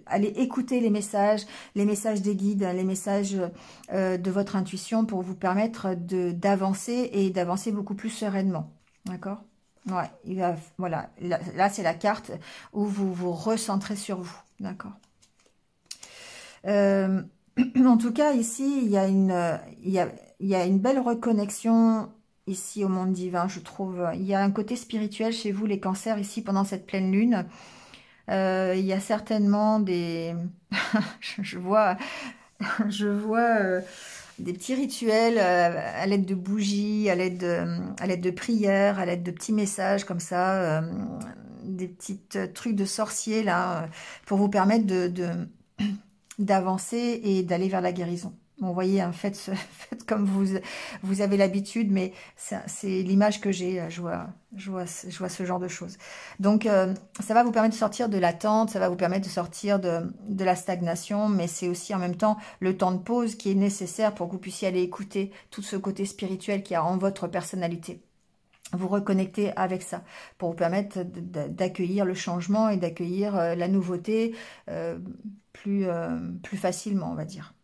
aller écouter les messages des guides, les messages de votre intuition pour vous permettre d'avancer et d'avancer beaucoup plus sereinement. D'accord? Ouais, voilà, là c'est la carte où vous vous recentrez sur vous. D'accord? En tout cas, ici, il y a une belle reconnexion ici au monde divin, je trouve. Il y a un côté spirituel chez vous, les cancers, ici, pendant cette pleine lune. Il y a certainement des... je vois des petits rituels à l'aide de bougies, à l'aide de prières, à l'aide de petits messages comme ça, des petits trucs de sorciers là, pour vous permettre d'avancer et d'aller vers la guérison. Bon, vous voyez, hein, faites comme vous avez l'habitude, mais c'est l'image que j'ai. Je vois ce genre de choses. Donc, ça va vous permettre de sortir de l'attente, ça va vous permettre de sortir de la stagnation, mais c'est aussi en même temps le temps de pause qui est nécessaire pour que vous puissiez aller écouter tout ce côté spirituel qu'il y a en votre personnalité. Vous reconnecter avec ça pour vous permettre d'accueillir le changement et d'accueillir la nouveauté plus facilement, on va dire.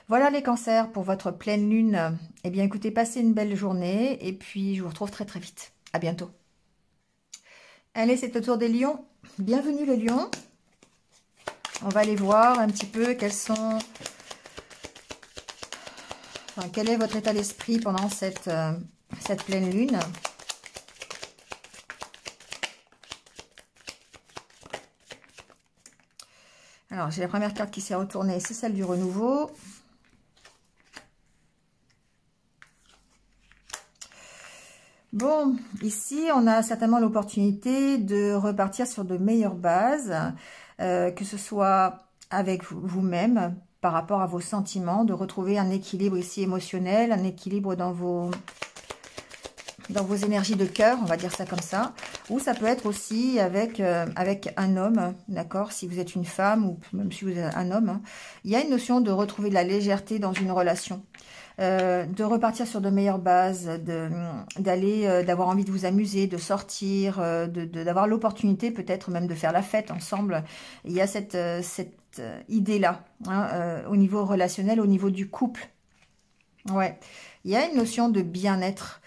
Voilà les cancers pour votre pleine lune. Eh bien écoutez, passez une belle journée et puis je vous retrouve très très vite. À bientôt. Allez, c'est au tour des lions. Bienvenue les lions. On va aller voir un petit peu quels sont... Enfin, quel est votre état d'esprit pendant cette pleine lune. Alors, j'ai la première carte qui s'est retournée, c'est celle du renouveau. Bon, ici, on a certainement l'opportunité de repartir sur de meilleures bases, que ce soit avec vous-même, par rapport à vos sentiments, de retrouver un équilibre ici émotionnel, un équilibre dans vos énergies de cœur, on va dire ça comme ça. Ou ça peut être aussi avec un homme, d'accord, si vous êtes une femme ou même si vous êtes un homme. Hein. Il y a une notion de retrouver de la légèreté dans une relation. De repartir sur de meilleures bases, d'avoir envie de vous amuser, de sortir, d'avoir l'opportunité peut-être même de faire la fête ensemble. Il y a cette idée-là, hein, au niveau relationnel, au niveau du couple. Ouais, il y a une notion de bien-être.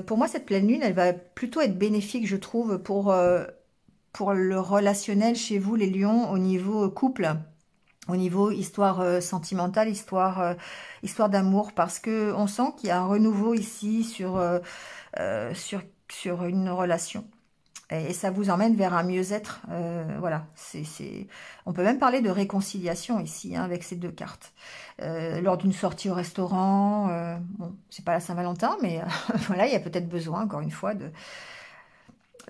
Pour moi, cette pleine lune, elle va plutôt être bénéfique, je trouve, pour le relationnel chez vous, les lions, au niveau couple. Au niveau histoire sentimentale, histoire d'amour, parce que on sent qu'il y a un renouveau ici sur une relation. Et ça vous emmène vers un mieux-être. Voilà, on peut même parler de réconciliation ici, hein, avec ces deux cartes. Lors d'une sortie au restaurant, bon, c'est pas la Saint-Valentin, mais voilà, il y a peut-être besoin, encore une fois,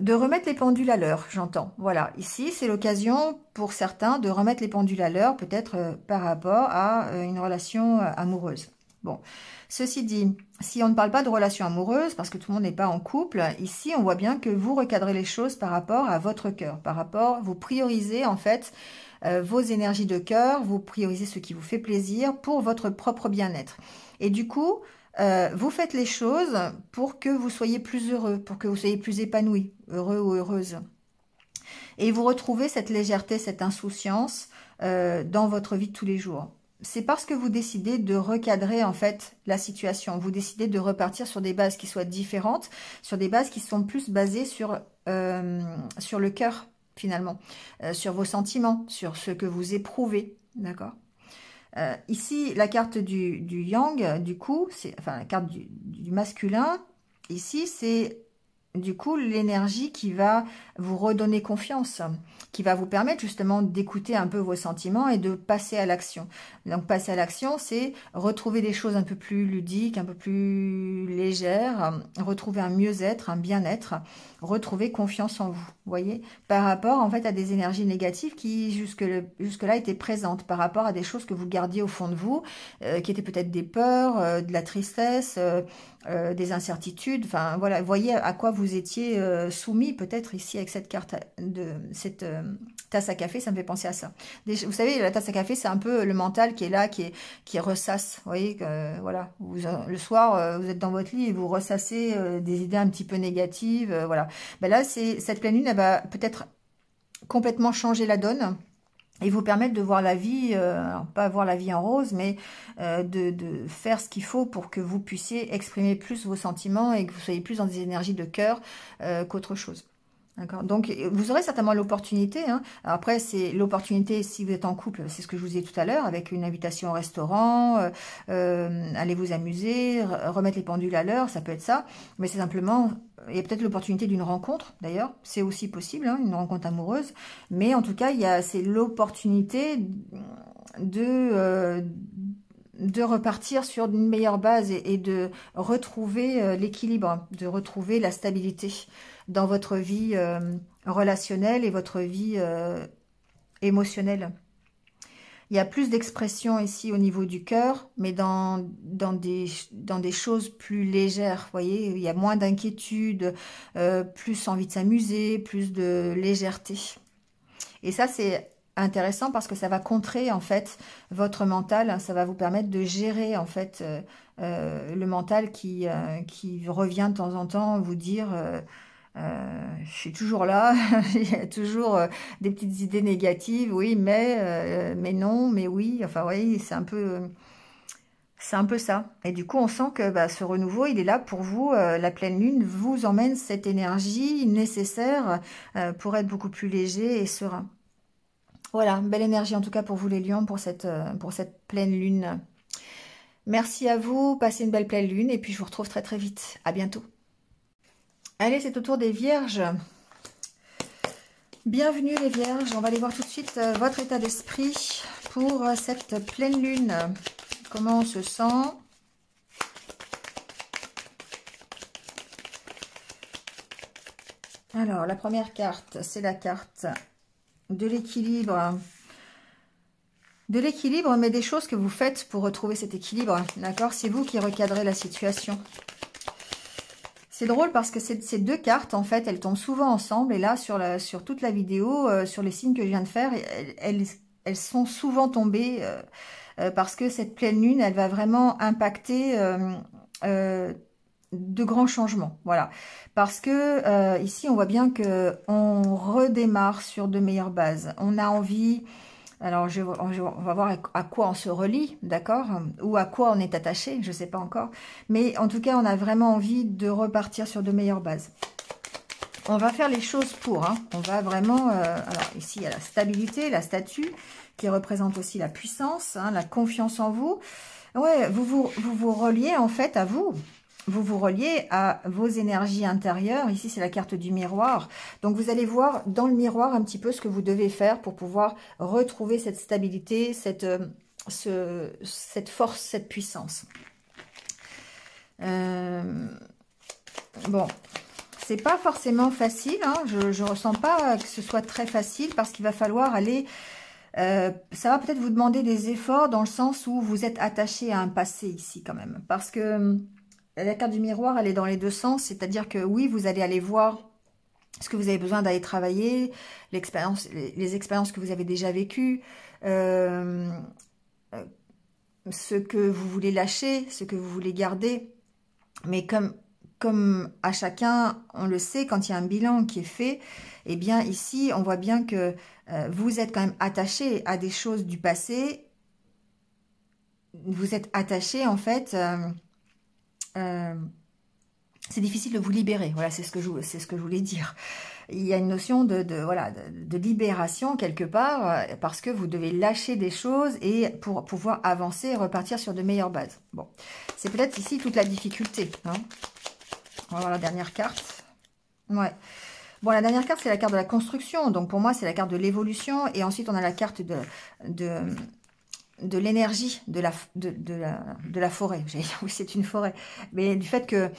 de remettre les pendules à l'heure, j'entends. Voilà, ici, c'est l'occasion pour certains de remettre les pendules à l'heure, peut-être par rapport à une relation amoureuse. Bon, ceci dit, si on ne parle pas de relation amoureuse, parce que tout le monde n'est pas en couple, ici, on voit bien que vous recadrez les choses par rapport à votre cœur, vous priorisez en fait vos énergies de cœur, vous priorisez ce qui vous fait plaisir pour votre propre bien-être. Et du coup, vous faites les choses pour que vous soyez plus heureux, pour que vous soyez plus épanoui, heureux ou heureuse. Et vous retrouvez cette légèreté, cette insouciance dans votre vie de tous les jours. C'est parce que vous décidez de recadrer en fait la situation. Vous décidez de repartir sur des bases qui soient différentes, sur des bases qui sont plus basées sur le cœur finalement, sur vos sentiments, sur ce que vous éprouvez, d'accord ? Ici, la carte du yang, du coup, enfin la carte du masculin, ici, c'est du coup l'énergie qui va vous redonner confiance, qui va vous permettre justement d'écouter un peu vos sentiments et de passer à l'action. Donc passer à l'action, c'est retrouver des choses un peu plus ludiques, un peu plus légères, retrouver un mieux-être, un bien-être, retrouver confiance en vous, vous voyez, par rapport en fait à des énergies négatives qui jusque-là étaient présentes, par rapport à des choses que vous gardiez au fond de vous, qui étaient peut-être des peurs, de la tristesse, des incertitudes, enfin voilà, voyez à quoi vous étiez soumis peut-être ici avec cette carte, cette tasse à café, ça me fait penser à ça. Vous savez, la tasse à café, c'est un peu le mental qui est là, qui ressasse, vous voyez, voilà, le soir, vous êtes dans votre lit et vous ressassez des idées un petit peu négatives, voilà. Ben là, cette pleine lune, elle va peut-être complètement changer la donne, et vous permettre de voir la vie, alors pas voir la vie en rose, mais de faire ce qu'il faut pour que vous puissiez exprimer plus vos sentiments et que vous soyez plus dans des énergies de cœur qu'autre chose. D'accord. Donc, vous aurez certainement l'opportunité. Hein. Après, c'est l'opportunité, si vous êtes en couple, c'est ce que je vous ai dit tout à l'heure, avec une invitation au restaurant, allez vous amuser, remettre les pendules à l'heure, ça peut être ça. Mais c'est simplement, il y a peut-être l'opportunité d'une rencontre, d'ailleurs. C'est aussi possible, hein, une rencontre amoureuse. Mais en tout cas, c'est l'opportunité de repartir sur une meilleure base et de retrouver l'équilibre, de retrouver la stabilité dans votre vie relationnelle et votre vie émotionnelle. Il y a plus d'expression ici au niveau du cœur, mais dans des choses plus légères, vous voyez, il y a moins d'inquiétude, plus envie de s'amuser, plus de légèreté. Et ça, c'est intéressant parce que ça va contrer, en fait, votre mental, ça va vous permettre de gérer, en fait, le mental qui revient de temps en temps, vous dire... je suis toujours là, il y a toujours des petites idées négatives, oui, mais non, mais oui, enfin, oui, c'est un peu ça. Et du coup, on sent que bah, ce renouveau, il est là pour vous, la pleine lune vous emmène cette énergie nécessaire pour être beaucoup plus léger et serein. Voilà, belle énergie en tout cas pour vous les lions, pour cette pleine lune. Merci à vous, passez une belle pleine lune et puis je vous retrouve très très vite. À bientôt. Allez, c'est au tour des vierges. Bienvenue les vierges. On va aller voir tout de suite votre état d'esprit pour cette pleine lune. Comment on se sent? Alors, la première carte, c'est la carte de l'équilibre. De l'équilibre, mais des choses que vous faites pour retrouver cet équilibre. D'accord? C'est vous qui recadrez la situation. C'est drôle parce que ces deux cartes, en fait, elles tombent souvent ensemble. Et là, sur toute la vidéo, sur les signes que je viens de faire, elles sont souvent tombées parce que cette pleine lune, elle va vraiment impacter de grands changements. Voilà. Parce que ici, on voit bien que on redémarre sur de meilleures bases. On a envie... Alors, on va voir à quoi on se relie, d'accord? Ou à quoi on est attaché, je ne sais pas encore. Mais en tout cas, on a vraiment envie de repartir sur de meilleures bases. On va faire les choses pour. Hein. On va vraiment... alors, ici, il y a la stabilité, la statue, qui représente aussi la puissance, hein, la confiance en vous. Ouais, vous vous reliez en fait à vous. Vous vous reliez à vos énergies intérieures. Ici, c'est la carte du miroir. Donc, vous allez voir dans le miroir un petit peu ce que vous devez faire pour pouvoir retrouver cette stabilité, cette force, cette puissance. Bon, c'est pas forcément facile. Hein. Je ressens pas que ce soit très facile parce qu'il va falloir aller... ça va peut-être vous demander des efforts dans le sens où vous êtes attaché à un passé ici quand même. Parce que... la carte du miroir, elle est dans les deux sens, c'est-à-dire que oui, vous allez aller voir ce que vous avez besoin d'aller travailler, les expériences que vous avez déjà vécues, ce que vous voulez lâcher, ce que vous voulez garder. Mais comme à chacun, on le sait, quand il y a un bilan qui est fait, eh bien ici, on voit bien que vous êtes quand même attaché à des choses du passé. Vous êtes attaché en fait... c'est difficile de vous libérer. Voilà, c'est ce que je voulais dire. Il y a une notion de libération quelque part parce que vous devez lâcher des choses et pour pouvoir avancer et repartir sur de meilleures bases. Bon, c'est peut-être ici toute la difficulté. Hein. On va voir la dernière carte. Ouais. Bon, la dernière carte, c'est la carte de la construction. Donc, pour moi, c'est la carte de l'évolution. Et ensuite, on a la carte de l'énergie de la forêt. Oui, c'est une forêt. Mais du fait que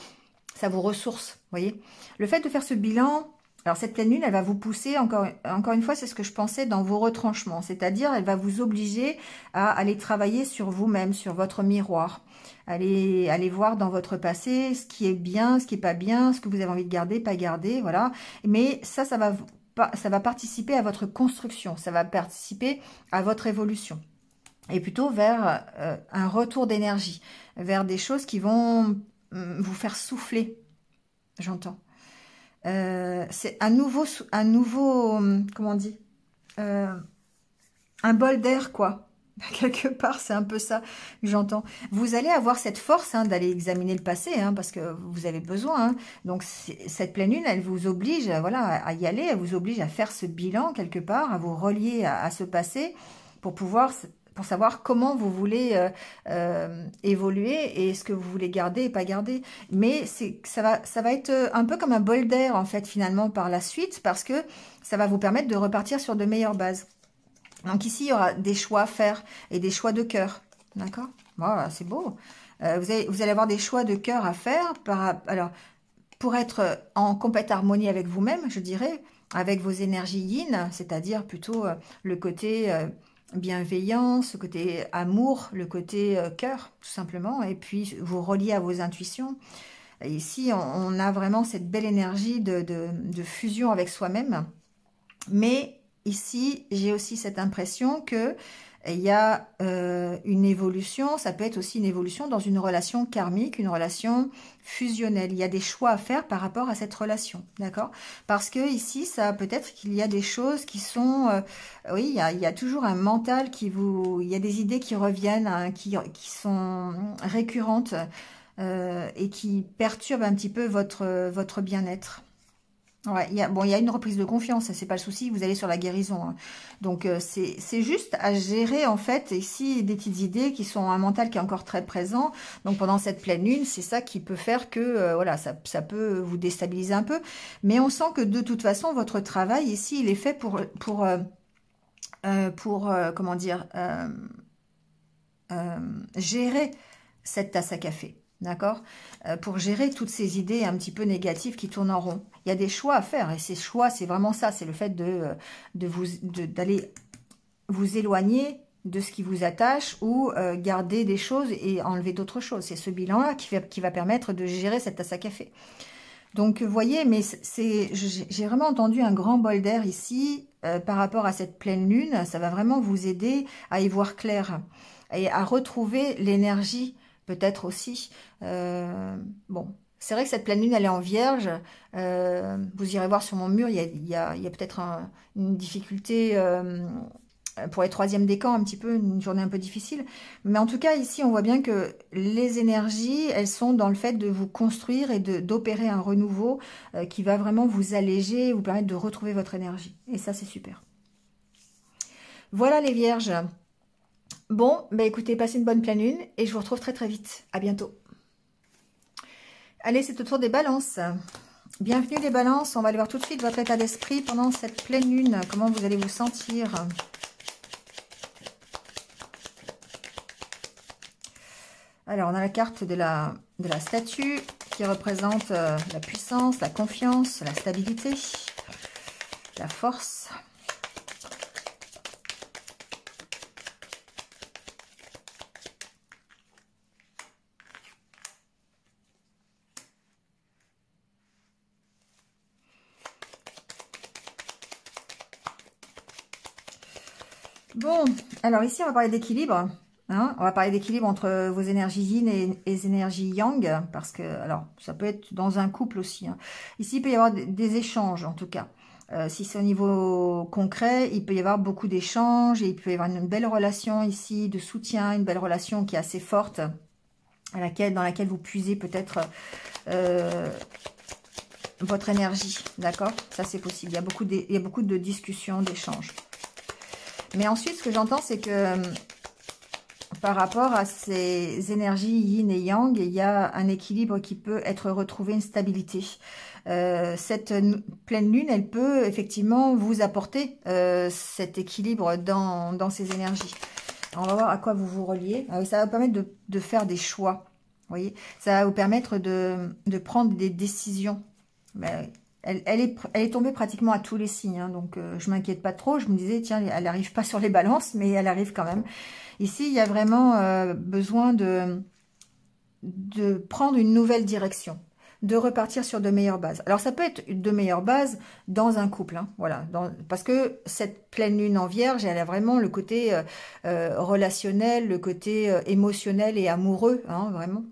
ça vous ressource, vous voyez. Le fait de faire ce bilan, alors cette pleine lune, elle va vous pousser, encore une fois, c'est ce que je pensais, dans vos retranchements. C'est-à-dire, elle va vous obliger à aller travailler sur vous-même, sur votre miroir. Aller voir dans votre passé ce qui est bien, ce qui est pas bien, ce que vous avez envie de garder, pas garder, voilà. Mais ça va participer à votre construction, ça va participer à votre évolution. Et plutôt vers un retour d'énergie, vers des choses qui vont vous faire souffler, j'entends. C'est un nouveau, comment on dit, un bol d'air, quoi. Quelque part, c'est un peu ça que j'entends. Vous allez avoir cette force hein, d'aller examiner le passé, hein, parce que vous avez besoin. Hein. Donc, cette pleine lune, elle vous oblige voilà, à y aller, elle vous oblige à faire ce bilan quelque part, à vous relier à ce passé pour savoir comment vous voulez évoluer et ce que vous voulez garder et pas garder. Mais ça va être un peu comme un bol d'air, en fait, finalement, par la suite, parce que ça va vous permettre de repartir sur de meilleures bases. Donc ici, il y aura des choix à faire et des choix de cœur. D'accord? Voilà, c'est beau. Vous allez avoir des choix de cœur à faire alors, pour être en complète harmonie avec vous-même, je dirais, avec vos énergies yin, c'est-à-dire plutôt le côté... bienveillance, le côté amour, le côté cœur, tout simplement, et puis vous reliez à vos intuitions. Et ici, on a vraiment cette belle énergie de fusion avec soi-même. Mais ici, j'ai aussi cette impression que il y a une évolution, ça peut être aussi une évolution dans une relation karmique, une relation fusionnelle. Il y a des choix à faire par rapport à cette relation, d'accord? Parce que ici, ça peut-être qu'il y a des choses qui sont... oui, il y a toujours un mental qui vous... Il y a des idées qui reviennent, hein, qui sont récurrentes et qui perturbent un petit peu votre bien-être. Ouais, il y a une reprise de confiance, c'est pas le souci, vous allez sur la guérison. Hein. Donc, c'est juste à gérer, en fait, ici, des petites idées qui sont un mental qui est encore très présent. Donc, pendant cette pleine lune, c'est ça qui peut faire que, voilà, ça peut vous déstabiliser un peu. Mais on sent que, de toute façon, votre travail, ici, il est fait comment dire, gérer cette tasse à café. D'accord, pour gérer toutes ces idées un petit peu négatives qui tournent en rond. Il y a des choix à faire et ces choix, c'est vraiment ça. C'est le fait d'aller vous éloigner de ce qui vous attache ou garder des choses et enlever d'autres choses. C'est ce bilan-là qui va permettre de gérer cette tasse à café. Donc, vous voyez, mais j'ai vraiment entendu un grand bol d'air ici par rapport à cette pleine lune. Ça va vraiment vous aider à y voir clair et à retrouver l'énergie peut-être aussi. Bon, c'est vrai que cette pleine lune, elle est en vierge. Vous irez voir sur mon mur, il y a peut-être une difficulté pour les troisièmes décans, un petit peu, une journée un peu difficile. Mais en tout cas, ici, on voit bien que les énergies, elles sont dans le fait de vous construire et d'opérer un renouveau qui va vraiment vous alléger, vous permettre de retrouver votre énergie. Et ça, c'est super. Voilà les vierges. Bon, bah écoutez, passez une bonne pleine lune et je vous retrouve très très vite. À bientôt. Allez, c'est au tour des balances. Bienvenue les balances. On va aller voir tout de suite votre état d'esprit pendant cette pleine lune. Comment vous allez vous sentir? Alors, on a la carte de la statue qui représente la puissance, la confiance, la stabilité, la force. Bon, alors ici, on va parler d'équilibre. Hein, on va parler d'équilibre entre vos énergies yin et les énergies yang. Parce que, alors, ça peut être dans un couple aussi. Hein. Ici, il peut y avoir des échanges, en tout cas. Si c'est au niveau concret, il peut y avoir beaucoup d'échanges. Et il peut y avoir une belle relation ici de soutien, une belle relation qui est assez forte. Dans laquelle vous puisez peut-être votre énergie. D'accord? Ça, c'est possible. Il y a beaucoup de discussions, d'échanges. Mais ensuite, ce que j'entends, c'est que par rapport à ces énergies yin et yang, il y a un équilibre qui peut être retrouvé, une stabilité. Cette pleine lune, elle peut effectivement vous apporter cet équilibre dans ces énergies. Alors, on va voir à quoi vous vous reliez. Alors, ça va vous permettre de faire des choix. Vous voyez, ça va vous permettre de prendre des décisions. Ben, elle est tombée pratiquement à tous les signes, hein, donc je m'inquiète pas trop. Je me disais, tiens, elle n'arrive pas sur les balances, mais elle arrive quand même. Ici, il y a vraiment besoin de prendre une nouvelle direction, de repartir sur de meilleures bases. Alors, ça peut être de meilleures bases dans un couple, hein, voilà, parce que cette pleine lune en vierge, elle a vraiment le côté relationnel, le côté émotionnel et amoureux, hein, vraiment.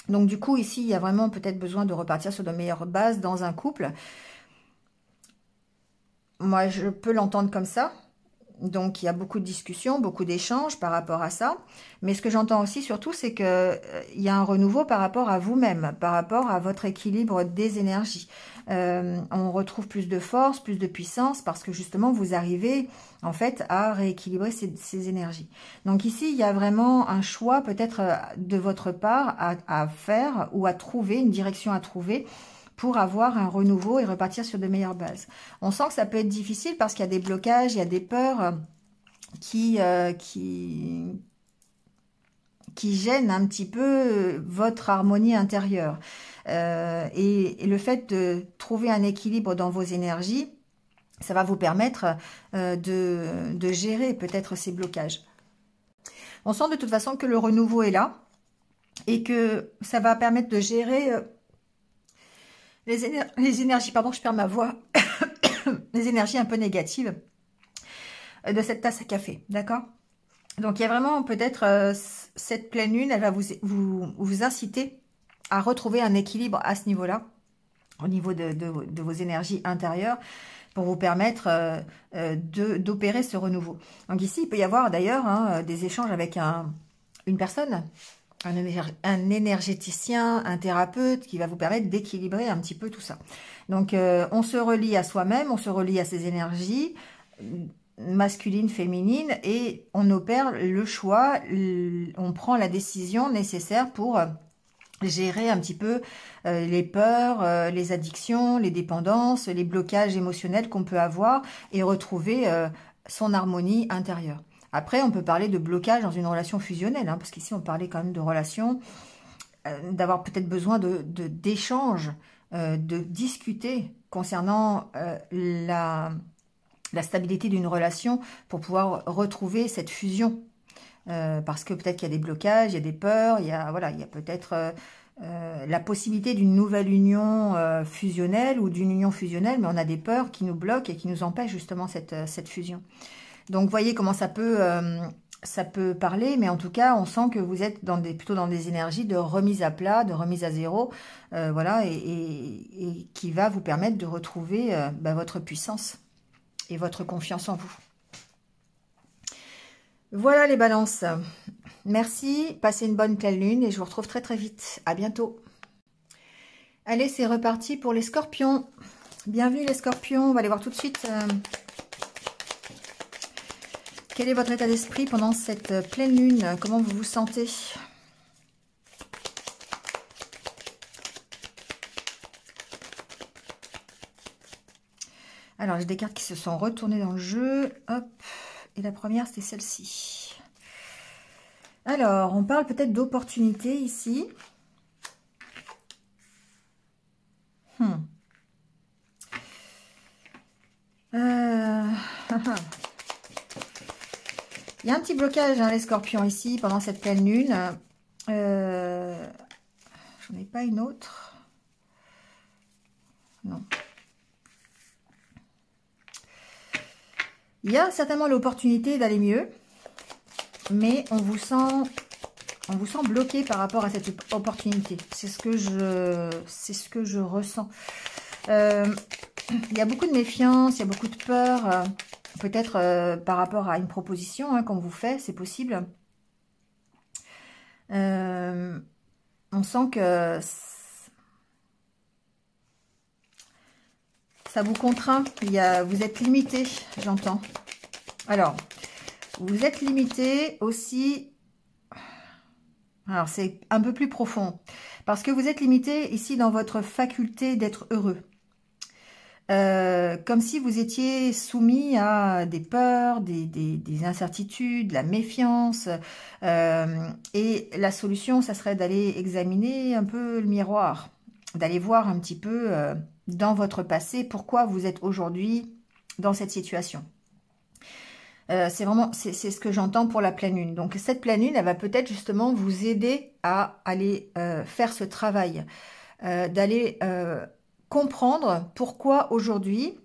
Donc, du coup, ici, il y a vraiment peut-être besoin de repartir sur de meilleures bases dans un couple. Moi, je peux l'entendre comme ça. Donc, il y a beaucoup de discussions, beaucoup d'échanges par rapport à ça. Mais ce que j'entends aussi, surtout, c'est qu'il y a un renouveau par rapport à vous-même, par rapport à votre équilibre des énergies. On retrouve plus de force, plus de puissance, parce que justement, vous arrivez, en fait, à rééquilibrer ces énergies. Donc ici, il y a vraiment un choix, peut-être, de votre part, à faire ou à trouver, une direction à trouver, pour avoir un renouveau et repartir sur de meilleures bases. On sent que ça peut être difficile parce qu'il y a des blocages, il y a des peurs qui gênent un petit peu votre harmonie intérieure. Et le fait de trouver un équilibre dans vos énergies, ça va vous permettre de gérer peut-être ces blocages. On sent de toute façon que le renouveau est là et que ça va permettre de gérer les énergies, pardon, je perds ma voix, les énergies un peu négatives de cette tasse à café, d'accord? Donc il y a vraiment peut-être cette pleine lune, elle va vous inciter à retrouver un équilibre à ce niveau-là, au niveau de vos énergies intérieures, pour vous permettre d'opérer ce renouveau. Donc ici, il peut y avoir d'ailleurs des échanges avec une personne, un énergéticien, un thérapeute, qui va vous permettre d'équilibrer un petit peu tout ça. Donc on se relie à soi-même, on se relie à ses énergies, masculine, féminine, et on opère le choix, on prend la décision nécessaire pour gérer un petit peu les peurs, les addictions, les dépendances, les blocages émotionnels qu'on peut avoir et retrouver son harmonie intérieure. Après, on peut parler de blocage dans une relation fusionnelle, parce qu'ici on parlait quand même de relation, d'avoir peut-être besoin d'échanges, de discuter concernant la stabilité d'une relation pour pouvoir retrouver cette fusion. Parce que peut-être qu'il y a des blocages, il y a des peurs, il y a peut-être la possibilité d'une nouvelle union fusionnelle ou d'une union fusionnelle, mais on a des peurs qui nous bloquent et qui nous empêchent justement cette fusion. Donc, vous voyez comment ça peut parler, mais en tout cas, on sent que vous êtes plutôt dans des énergies de remise à plat, de remise à zéro, voilà, et qui va vous permettre de retrouver votre puissance et votre confiance en vous. Voilà les balances. Merci, passez une bonne pleine lune et je vous retrouve très très vite. À bientôt. Allez, c'est reparti pour les scorpions. Bienvenue les scorpions, on va aller voir tout de suite quel est votre état d'esprit pendant cette pleine lune. Comment vous vous sentez? Alors, j'ai des cartes qui se sont retournées dans le jeu. Hop. Et la première, c'est celle-ci. Alors, on parle peut-être d'opportunité ici. Il y a un petit blocage, les scorpions, ici, pendant cette pleine lune. J'en ai pas une autre. Non. Il y a certainement l'opportunité d'aller mieux, mais on vous sent bloqué par rapport à cette opportunité. C'est ce que je ressens. Il y a beaucoup de méfiance, il y a beaucoup de peur, peut-être par rapport à une proposition qu'on vous fait, c'est possible. On sent que ça vous contraint, vous êtes limité, j'entends. Alors, vous êtes limité aussi, alors c'est un peu plus profond, parce que vous êtes limité ici dans votre faculté d'être heureux. Comme si vous étiez soumis à des peurs, des incertitudes, la méfiance. Et la solution, ça serait d'aller examiner un peu le miroir, d'aller voir un petit peu dans votre passé pourquoi vous êtes aujourd'hui dans cette situation. C'est ce que j'entends pour la pleine lune. Donc cette pleine lune, elle va peut-être justement vous aider à aller faire ce travail, d'aller comprendre pourquoi aujourd'hui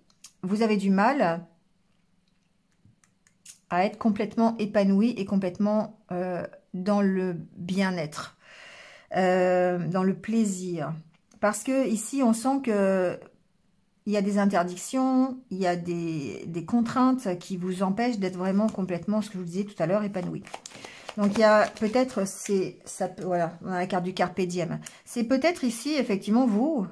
vous avez du mal à être complètement épanoui et complètement dans le bien-être, dans le plaisir. Parce que ici, on sent que il y a des interdictions, il y a des contraintes qui vous empêchent d'être vraiment complètement, ce que je vous disais tout à l'heure, épanoui. Donc, il y a peut-être, voilà, on a la carte du Carpe Diem. C'est peut-être ici, effectivement, vous,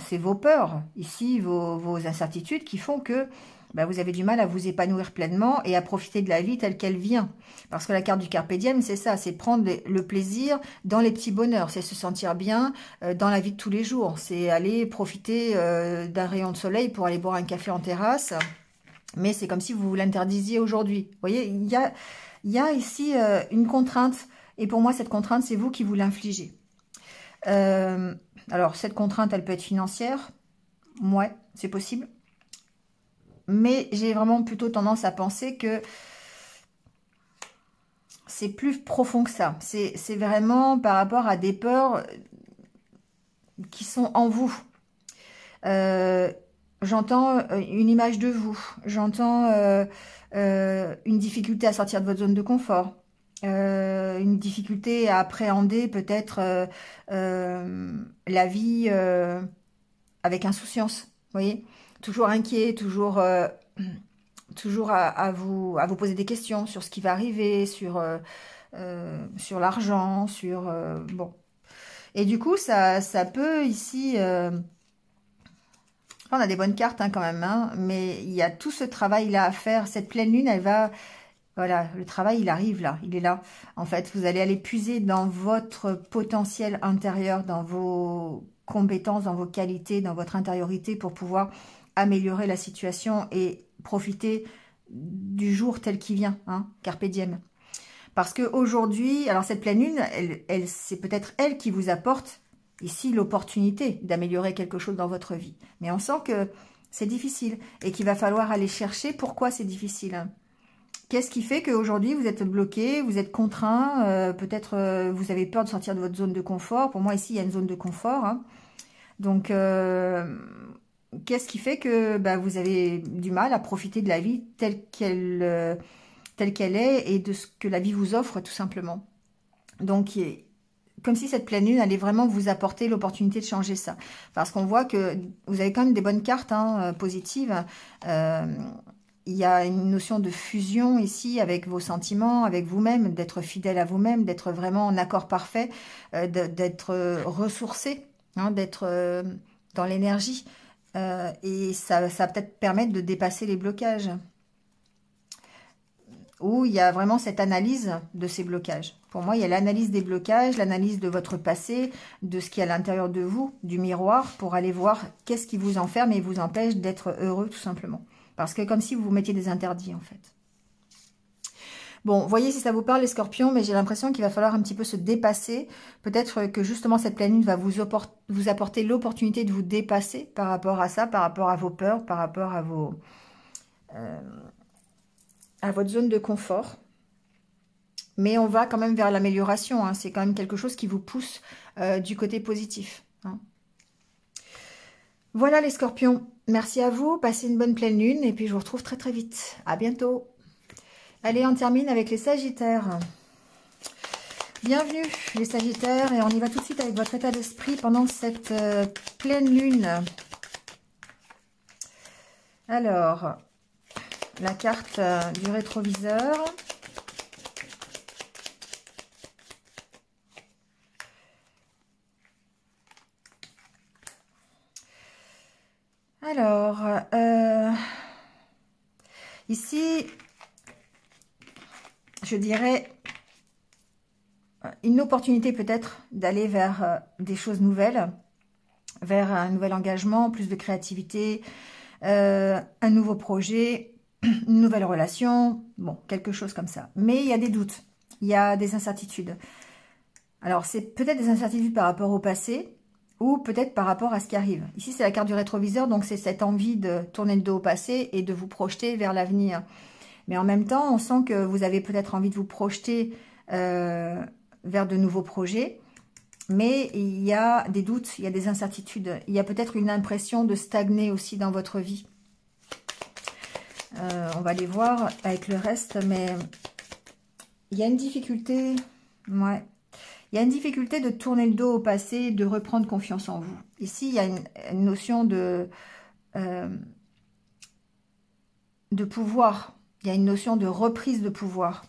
c'est vos peurs, ici, vos incertitudes qui font que vous avez du mal à vous épanouir pleinement et à profiter de la vie telle qu'elle vient. Parce que la carte du Carpe Diem, c'est ça, c'est prendre le plaisir dans les petits bonheurs, c'est se sentir bien dans la vie de tous les jours, c'est aller profiter d'un rayon de soleil pour aller boire un café en terrasse, mais c'est comme si vous vous l'interdisiez aujourd'hui. Vous voyez, il y a ici une contrainte, et pour moi, cette contrainte, c'est vous qui vous l'infligez. Alors, cette contrainte, elle peut être financière, ouais, c'est possible. Mais j'ai vraiment plutôt tendance à penser que c'est plus profond que ça. C'est vraiment par rapport à des peurs qui sont en vous. J'entends une image de vous. J'entends une difficulté à sortir de votre zone de confort. Une difficulté à appréhender peut-être la vie avec insouciance. Vous voyez, toujours inquiet, toujours à vous poser des questions sur ce qui va arriver, sur l'argent, sur bon. Et du coup, ça peut ici. On a des bonnes cartes hein, quand même, hein, mais il y a tout ce travail-là à faire. Cette pleine lune, elle va. Voilà, le travail, il arrive là, il est là. En fait, vous allez aller puiser dans votre potentiel intérieur, dans vos compétences, dans vos qualités, dans votre intériorité pour pouvoir améliorer la situation et profiter du jour tel qu'il vient, hein, carpe diem. Parce qu'aujourd'hui, alors cette pleine lune, c'est peut-être elle qui vous apporte ici l'opportunité d'améliorer quelque chose dans votre vie. Mais on sent que c'est difficile et qu'il va falloir aller chercher pourquoi c'est difficile, hein. Qu'est-ce qui fait qu'aujourd'hui, vous êtes bloqué, vous êtes contraint, peut-être vous avez peur de sortir de votre zone de confort. Pour moi, ici, il y a une zone de confort, hein. Donc, qu'est-ce qui fait que bah, vous avez du mal à profiter de la vie telle qu'elle est et de ce que la vie vous offre, tout simplement. Donc, comme si cette pleine lune allait vraiment vous apporter l'opportunité de changer ça. Parce qu'on voit que vous avez quand même des bonnes cartes hein, positives. Il y a une notion de fusion ici avec vos sentiments, avec vous-même, d'être fidèle à vous-même, d'être vraiment en accord parfait, d'être ressourcé, hein, d'être dans l'énergie. Et ça va peut-être permettre de dépasser les blocages. Où il y a vraiment cette analyse de ces blocages. Pour moi, il y a l'analyse des blocages, l'analyse de votre passé, de ce qui est à l'intérieur de vous, du miroir, pour aller voir qu'est-ce qui vous enferme et vous empêche d'être heureux, tout simplement. Parce que comme si vous vous mettiez des interdits, en fait. Bon, voyez si ça vous parle, les scorpions, mais j'ai l'impression qu'il va falloir un petit peu se dépasser. Peut-être que justement, cette pleine lune va vous apporter l'opportunité de vous dépasser par rapport à ça, par rapport à vos peurs, par rapport à votre zone de confort. Mais on va quand même vers l'amélioration, hein. C'est quand même quelque chose qui vous pousse du côté positif, hein. Voilà les scorpions, merci à vous, passez une bonne pleine lune et puis je vous retrouve très très vite. À bientôt. Allez, on termine avec les sagittaires. Bienvenue les sagittaires et on y va tout de suite avec votre état d'esprit pendant cette pleine lune. Alors, la carte du rétroviseur. Alors, ici, je dirais une opportunité peut-être d'aller vers des choses nouvelles, vers un nouvel engagement, plus de créativité, un nouveau projet, une nouvelle relation, bon, quelque chose comme ça. Mais il y a des doutes, il y a des incertitudes. Alors, c'est peut-être des incertitudes par rapport au passé, ou peut-être par rapport à ce qui arrive. Ici, c'est la carte du rétroviseur, donc c'est cette envie de tourner le dos au passé et de vous projeter vers l'avenir. Mais en même temps, on sent que vous avez peut-être envie de vous projeter vers de nouveaux projets. Mais il y a des doutes, il y a des incertitudes. Il y a peut-être une impression de stagner aussi dans votre vie. On va les voir avec le reste, mais il y a une difficulté... Ouais. Il y a une difficulté de tourner le dos au passé, de reprendre confiance en vous. Ici, il y a une notion de pouvoir. Il y a une notion de reprise de pouvoir.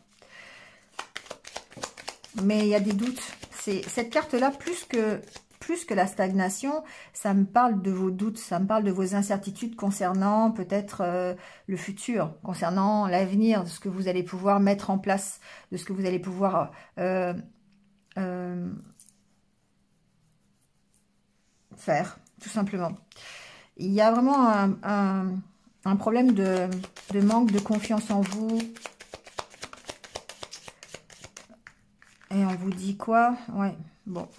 Mais il y a des doutes. Cette carte-là, plus que la stagnation, ça me parle de vos doutes, ça me parle de vos incertitudes concernant peut-être le futur, concernant l'avenir, de ce que vous allez pouvoir mettre en place, de ce que vous allez pouvoir... faire, tout simplement. Il y a vraiment un problème de manque de confiance en vous. Et on vous dit quoi? Ouais, bon.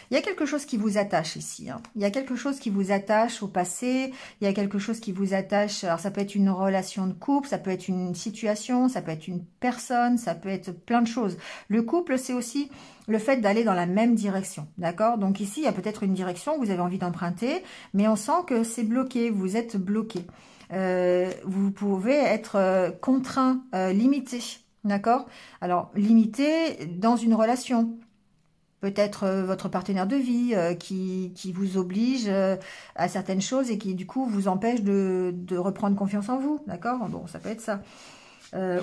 Il y a quelque chose qui vous attache ici. Hein. Il y a quelque chose qui vous attache au passé. Il y a quelque chose qui vous attache. Alors, ça peut être une relation de couple, ça peut être une situation, ça peut être une personne, ça peut être plein de choses. Le couple, c'est aussi le fait d'aller dans la même direction. D'accord? Donc ici, il y a peut-être une direction que vous avez envie d'emprunter, mais on sent que c'est bloqué, vous êtes bloqué. Vous pouvez être contraint, limité. D'accord? Alors, limité dans une relation. Peut-être votre partenaire de vie qui vous oblige à certaines choses et qui du coup vous empêche de reprendre confiance en vous, d'accord? Bon, ça peut être ça.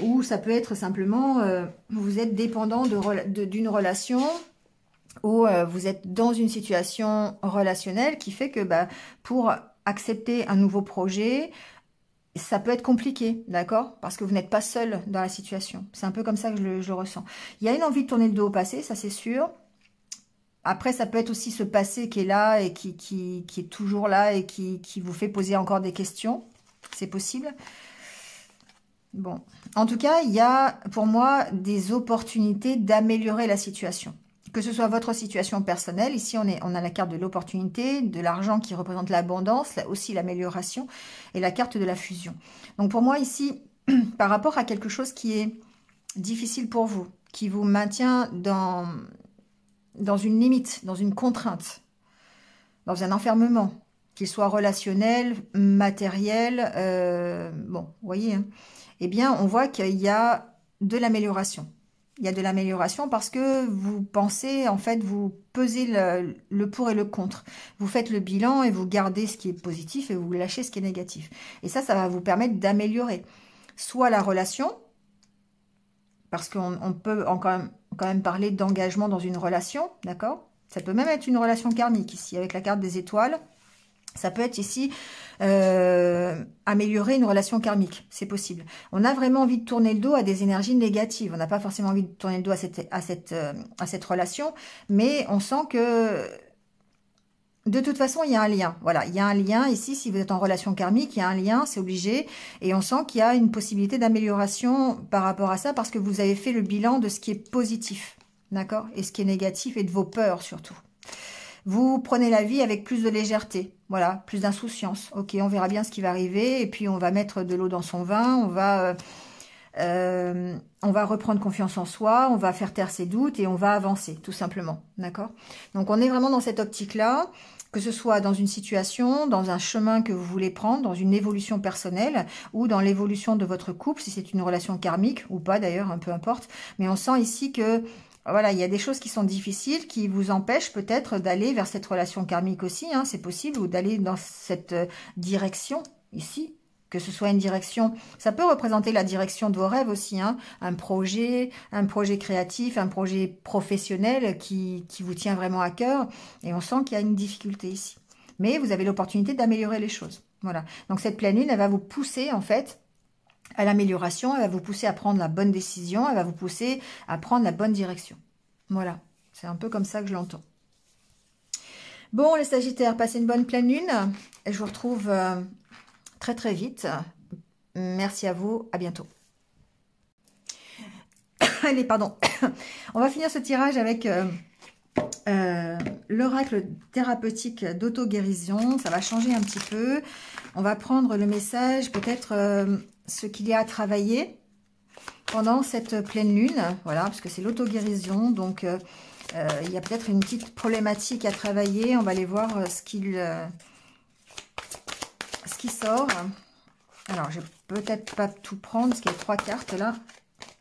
Ou ça peut être simplement, vous êtes dépendant d'une relation ou vous êtes dans une situation relationnelle qui fait que pour accepter un nouveau projet, ça peut être compliqué, d'accord? Parce que vous n'êtes pas seul dans la situation. C'est un peu comme ça que je le ressens. Il y a une envie de tourner le dos au passé, ça c'est sûr. Après, ça peut être aussi ce passé qui est là et qui est toujours là et qui vous fait poser encore des questions. C'est possible. Bon. En tout cas, il y a pour moi des opportunités d'améliorer la situation. Que ce soit votre situation personnelle. Ici, on a la carte de l'opportunité, de l'argent qui représente l'abondance, là aussi l'amélioration et la carte de la fusion. Donc pour moi ici, par rapport à quelque chose qui est difficile pour vous, qui vous maintient dans une limite, dans une contrainte, dans un enfermement, qu'il soit relationnel, matériel, bon, vous voyez, hein, eh bien, on voit qu'il y a de l'amélioration. Il y a de l'amélioration parce que vous pensez, en fait, vous pesez le pour et le contre. Vous faites le bilan et vous gardez ce qui est positif et vous lâchez ce qui est négatif. Et ça va vous permettre d'améliorer soit la relation, parce qu'on peut quand même parler d'engagement dans une relation, d'accord? Ça peut même être une relation karmique ici, avec la carte des étoiles. Ça peut être ici améliorer une relation karmique, c'est possible. On a vraiment envie de tourner le dos à des énergies négatives. On n'a pas forcément envie de tourner le dos à cette relation, mais on sent que de toute façon, il y a un lien. Voilà, il y a un lien ici. Si vous êtes en relation karmique, il y a un lien, c'est obligé. Et on sent qu'il y a une possibilité d'amélioration par rapport à ça parce que vous avez fait le bilan de ce qui est positif, d'accord? Et ce qui est négatif et de vos peurs surtout. Vous prenez la vie avec plus de légèreté, voilà, plus d'insouciance. Ok, on verra bien ce qui va arriver et puis on va mettre de l'eau dans son vin, on va reprendre confiance en soi, on va faire taire ses doutes et on va avancer, tout simplement, d'accord? Donc on est vraiment dans cette optique-là, que ce soit dans une situation, dans un chemin que vous voulez prendre, dans une évolution personnelle ou dans l'évolution de votre couple, si c'est une relation karmique ou pas d'ailleurs, peu importe. Mais on sent ici que voilà, il y a des choses qui sont difficiles, qui vous empêchent peut-être d'aller vers cette relation karmique aussi, hein, c'est possible, ou d'aller dans cette direction ici, que ce soit une direction, ça peut représenter la direction de vos rêves aussi, hein, un projet créatif, un projet professionnel qui vous tient vraiment à cœur, et on sent qu'il y a une difficulté ici. Mais vous avez l'opportunité d'améliorer les choses, voilà. Donc cette pleine lune, elle va vous pousser en fait à l'amélioration, elle va vous pousser à prendre la bonne décision, elle va vous pousser à prendre la bonne direction. Voilà, c'est un peu comme ça que je l'entends. Bon, les Sagittaires, passez une bonne pleine lune. Et je vous retrouve très très vite. Merci à vous, à bientôt. Allez, pardon. On va finir ce tirage avec l'oracle thérapeutique d'auto-guérison. Ça va changer un petit peu. On va prendre le message, peut-être ce qu'il y a à travailler pendant cette pleine lune, voilà, parce que c'est l'auto-guérison, donc il y a peut-être une petite problématique à travailler. On va aller voir ce qui sort. Alors, je vais peut-être pas tout prendre, parce qu'il y a 3 cartes là.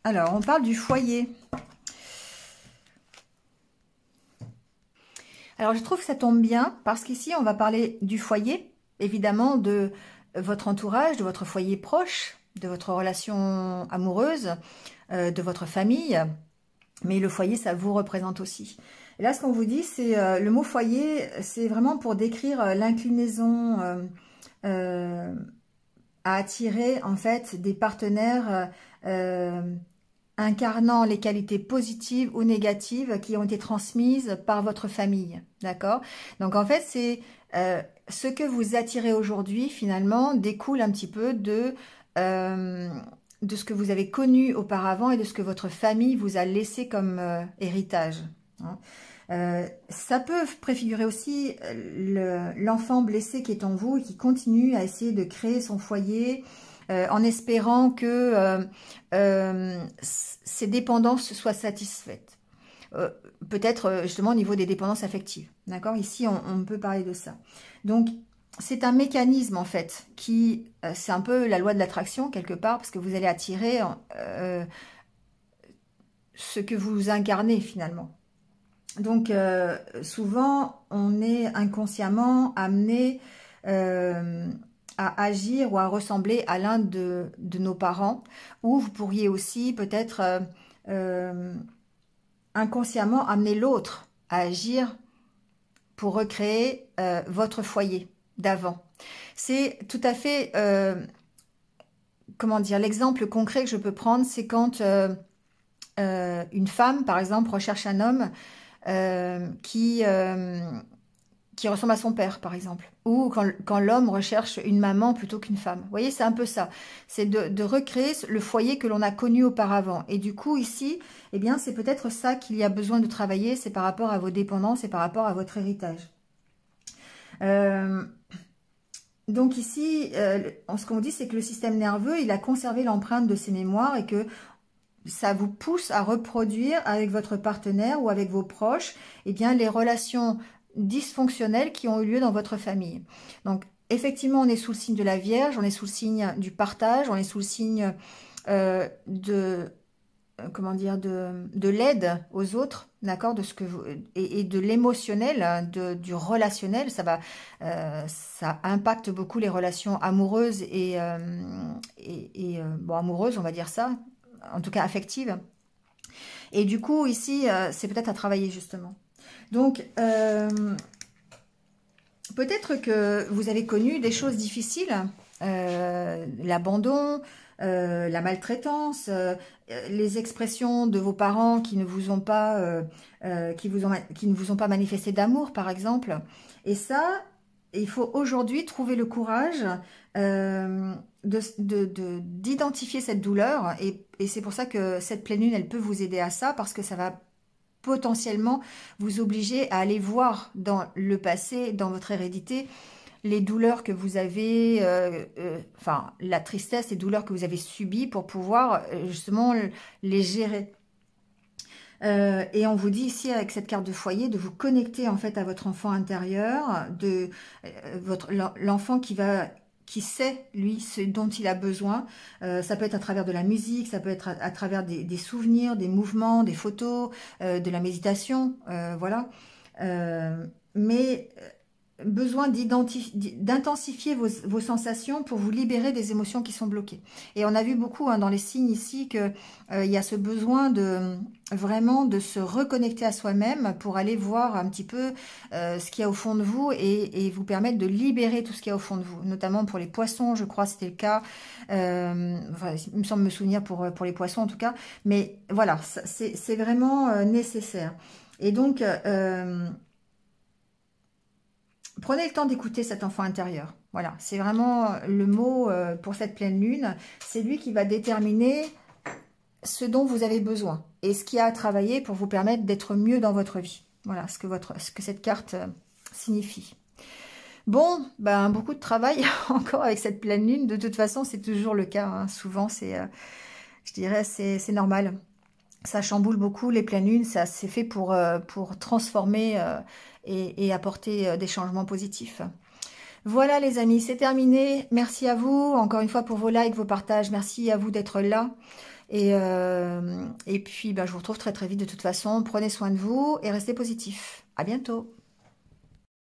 Alors, on parle du foyer. Alors, je trouve que ça tombe bien, parce qu'ici, on va parler du foyer, évidemment, de votre entourage, de votre foyer proche, de votre relation amoureuse, de votre famille. Mais le foyer, ça vous représente aussi. Et là, ce qu'on vous dit, c'est le mot foyer, c'est vraiment pour décrire l'inclinaison à attirer, en fait, des partenaires incarnant les qualités positives ou négatives qui ont été transmises par votre famille. D'accord? Donc, en fait, c'est ce que vous attirez aujourd'hui, finalement, découle un petit peu de ce que vous avez connu auparavant et de ce que votre famille vous a laissé comme héritage. Hein. Ça peut préfigurer aussi l'enfant blessé qui est en vous et qui continue à essayer de créer son foyer en espérant que ses dépendances soient satisfaites. Peut-être justement au niveau des dépendances affectives. D'accord? Ici, on peut parler de ça. Donc, c'est un mécanisme en fait qui, c'est un peu la loi de l'attraction quelque part, parce que vous allez attirer ce que vous incarnez finalement. Donc, souvent, on est inconsciemment amené à agir ou à ressembler à l'un de nos parents, ou vous pourriez aussi peut-être inconsciemment amener l'autre à agir pour recréer votre foyer d'avant. C'est tout à fait, comment dire, l'exemple concret que je peux prendre, c'est quand une femme, par exemple, recherche un homme qui ressemble à son père, par exemple. Ou quand l'homme recherche une maman plutôt qu'une femme. Vous voyez, c'est un peu ça. C'est de recréer le foyer que l'on a connu auparavant. Et du coup, ici, eh bien, c'est peut-être ça qu'il y a besoin de travailler, c'est par rapport à vos dépendances et par rapport à votre héritage. Donc ici, ce qu'on dit, c'est que le système nerveux, il a conservé l'empreinte de ses mémoires et que ça vous pousse à reproduire avec votre partenaire ou avec vos proches, eh bien, les relations dysfonctionnelles qui ont eu lieu dans votre famille. Donc, effectivement, on est sous le signe de la Vierge, on est sous le signe du partage, on est sous le signe comment dire, de l'aide aux autres, d'accord, de ce que vous, et de l'émotionnel, du relationnel, ça impacte beaucoup les relations amoureuses et bon, amoureuses, on va dire ça, en tout cas affectives. Et du coup, ici, c'est peut-être à travailler justement. Donc, peut-être que vous avez connu des choses difficiles, l'abandon, la maltraitance, les expressions de vos parents qui ne vous ont pas, qui ne vous ont pas manifesté d'amour, par exemple. Et ça, il faut aujourd'hui trouver le courage d'identifier cette douleur. Et c'est pour ça que cette pleine lune, elle peut vous aider à ça, parce que ça va potentiellement vous obliger à aller voir dans le passé, dans votre hérédité, les douleurs que vous avez, enfin la tristesse, les douleurs que vous avez subies pour pouvoir justement les gérer. Et on vous dit ici avec cette carte de foyer de vous connecter en fait à votre enfant intérieur, de l'enfant qui sait, lui, ce dont il a besoin. Ça peut être à travers de la musique, ça peut être à travers des souvenirs, des mouvements, des photos, de la méditation, voilà. Mais besoin d'intensifier vos sensations pour vous libérer des émotions qui sont bloquées. Et on a vu beaucoup dans les signes ici que il y a ce besoin vraiment de se reconnecter à soi-même pour aller voir un petit peu ce qu'il y a au fond de vous et vous permettre de libérer tout ce qu'il y a au fond de vous. Notamment pour les poissons, je crois c'était le cas. Enfin, il me semble me souvenir pour les poissons en tout cas. Mais voilà, c'est vraiment nécessaire. Et donc prenez le temps d'écouter cet enfant intérieur. Voilà, c'est vraiment le mot pour cette pleine lune. C'est lui qui va déterminer ce dont vous avez besoin et ce qu'il y a à travailler pour vous permettre d'être mieux dans votre vie. Voilà ce que cette carte signifie. Bon, ben beaucoup de travail encore avec cette pleine lune. De toute façon, c'est toujours le cas. Hein. Souvent, je dirais, c'est normal. Ça chamboule beaucoup les pleines lunes. Ça c'est fait pour transformer et apporter des changements positifs. Voilà les amis, c'est terminé. Merci à vous, encore une fois pour vos likes, vos partages. Merci à vous d'être là. Et puis, ben, je vous retrouve très très vite de toute façon. Prenez soin de vous et restez positifs. À bientôt.